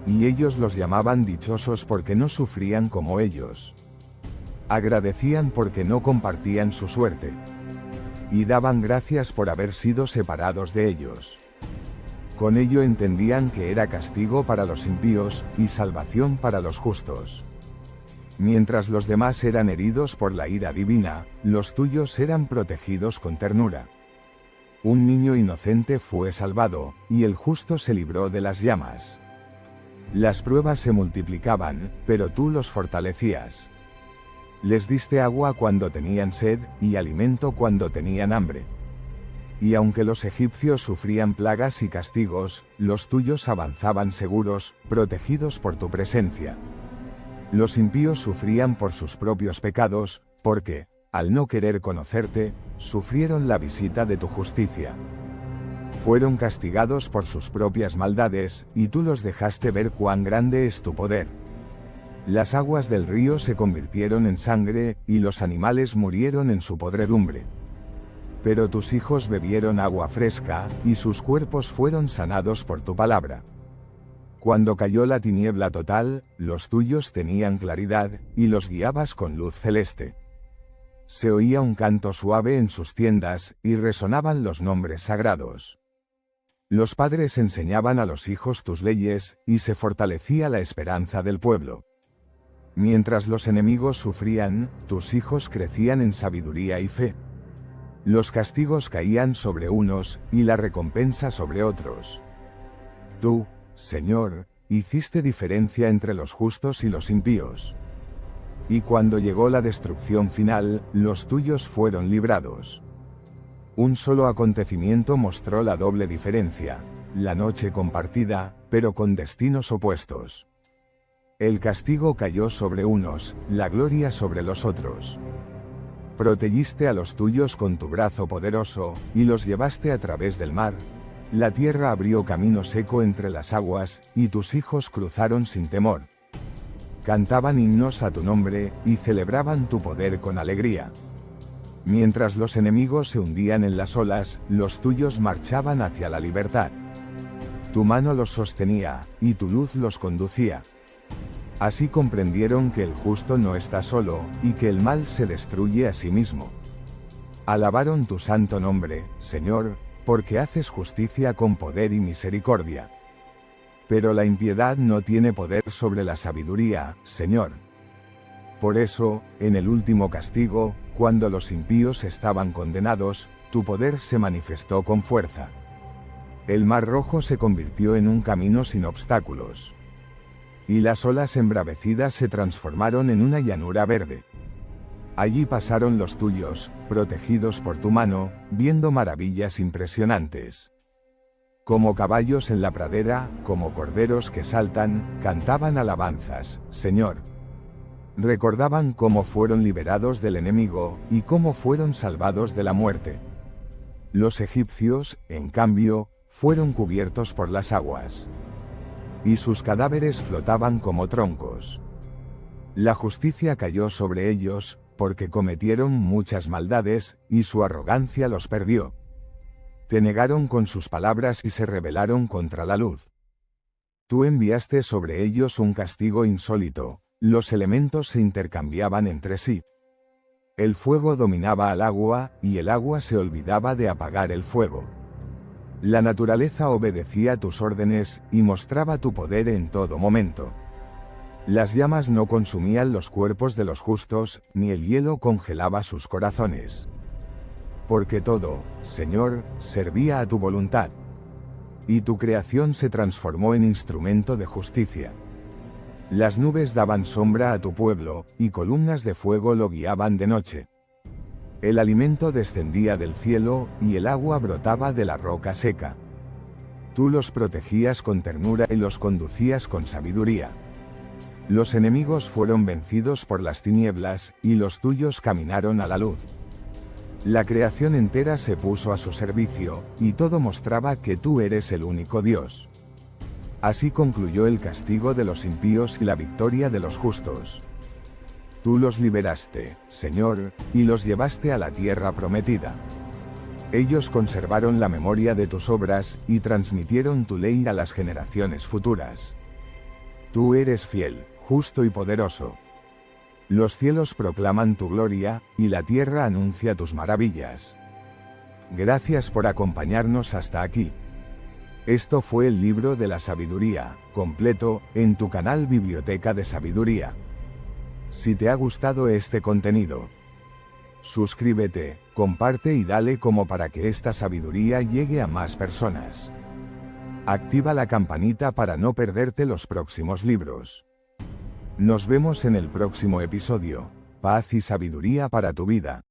Y ellos los llamaban dichosos porque no sufrían como ellos. Agradecían porque no compartían su suerte. Y daban gracias por haber sido separados de ellos. Con ello entendían que era castigo para los impíos, y salvación para los justos. Mientras los demás eran heridos por la ira divina, los tuyos eran protegidos con ternura. Un niño inocente fue salvado, y el justo se libró de las llamas. Las pruebas se multiplicaban, pero tú los fortalecías. Les diste agua cuando tenían sed, y alimento cuando tenían hambre. Y aunque los egipcios sufrían plagas y castigos, los tuyos avanzaban seguros, protegidos por tu presencia. Los impíos sufrían por sus propios pecados, porque, al no querer conocerte, sufrieron la visita de tu justicia. Fueron castigados por sus propias maldades, y tú los dejaste ver cuán grande es tu poder. Las aguas del río se convirtieron en sangre, y los animales murieron en su podredumbre. Pero tus hijos bebieron agua fresca, y sus cuerpos fueron sanados por tu palabra. Cuando cayó la tiniebla total, los tuyos tenían claridad, y los guiabas con luz celeste. Se oía un canto suave en sus tiendas, y resonaban los nombres sagrados. Los padres enseñaban a los hijos tus leyes, y se fortalecía la esperanza del pueblo. Mientras los enemigos sufrían, tus hijos crecían en sabiduría y fe. Los castigos caían sobre unos, y la recompensa sobre otros. Tú, Señor, hiciste diferencia entre los justos y los impíos. Y cuando llegó la destrucción final, los tuyos fueron librados. Un solo acontecimiento mostró la doble diferencia, la noche compartida, pero con destinos opuestos. El castigo cayó sobre unos, la gloria sobre los otros. Protegiste a los tuyos con tu brazo poderoso, y los llevaste a través del mar. La tierra abrió camino seco entre las aguas, y tus hijos cruzaron sin temor. Cantaban himnos a tu nombre, y celebraban tu poder con alegría. Mientras los enemigos se hundían en las olas, los tuyos marchaban hacia la libertad. Tu mano los sostenía, y tu luz los conducía. Así comprendieron que el justo no está solo, y que el mal se destruye a sí mismo. Alabaron tu santo nombre, Señor, porque haces justicia con poder y misericordia. Pero la impiedad no tiene poder sobre la sabiduría, Señor. Por eso, en el último castigo, cuando los impíos estaban condenados, tu poder se manifestó con fuerza. El mar Rojo se convirtió en un camino sin obstáculos. Y las olas embravecidas se transformaron en una llanura verde. Allí pasaron los tuyos, protegidos por tu mano, viendo maravillas impresionantes. Como caballos en la pradera, como corderos que saltan, cantaban alabanzas, Señor. Recordaban cómo fueron liberados del enemigo, y cómo fueron salvados de la muerte. Los egipcios, en cambio, fueron cubiertos por las aguas. Y sus cadáveres flotaban como troncos. La justicia cayó sobre ellos, porque cometieron muchas maldades, y su arrogancia los perdió. Te negaron con sus palabras y se rebelaron contra la luz. Tú enviaste sobre ellos un castigo insólito, los elementos se intercambiaban entre sí. El fuego dominaba al agua, y el agua se olvidaba de apagar el fuego. La naturaleza obedecía tus órdenes, y mostraba tu poder en todo momento. Las llamas no consumían los cuerpos de los justos, ni el hielo congelaba sus corazones. Porque todo, Señor, servía a tu voluntad. Y tu creación se transformó en instrumento de justicia. Las nubes daban sombra a tu pueblo, y columnas de fuego lo guiaban de noche. El alimento descendía del cielo, y el agua brotaba de la roca seca. Tú los protegías con ternura y los conducías con sabiduría. Los enemigos fueron vencidos por las tinieblas, y los tuyos caminaron a la luz. La creación entera se puso a su servicio, y todo mostraba que tú eres el único Dios. Así concluyó el castigo de los impíos y la victoria de los justos. Tú los liberaste, Señor, y los llevaste a la tierra prometida. Ellos conservaron la memoria de tus obras, y transmitieron tu ley a las generaciones futuras. Tú eres fiel, justo y poderoso. Los cielos proclaman tu gloria, y la tierra anuncia tus maravillas. Gracias por acompañarnos hasta aquí. Esto fue el libro de la sabiduría, completo, en tu canal Biblioteca de Sabiduría. Si te ha gustado este contenido, suscríbete, comparte y dale como para que esta sabiduría llegue a más personas. Activa la campanita para no perderte los próximos libros. Nos vemos en el próximo episodio. Paz y sabiduría para tu vida.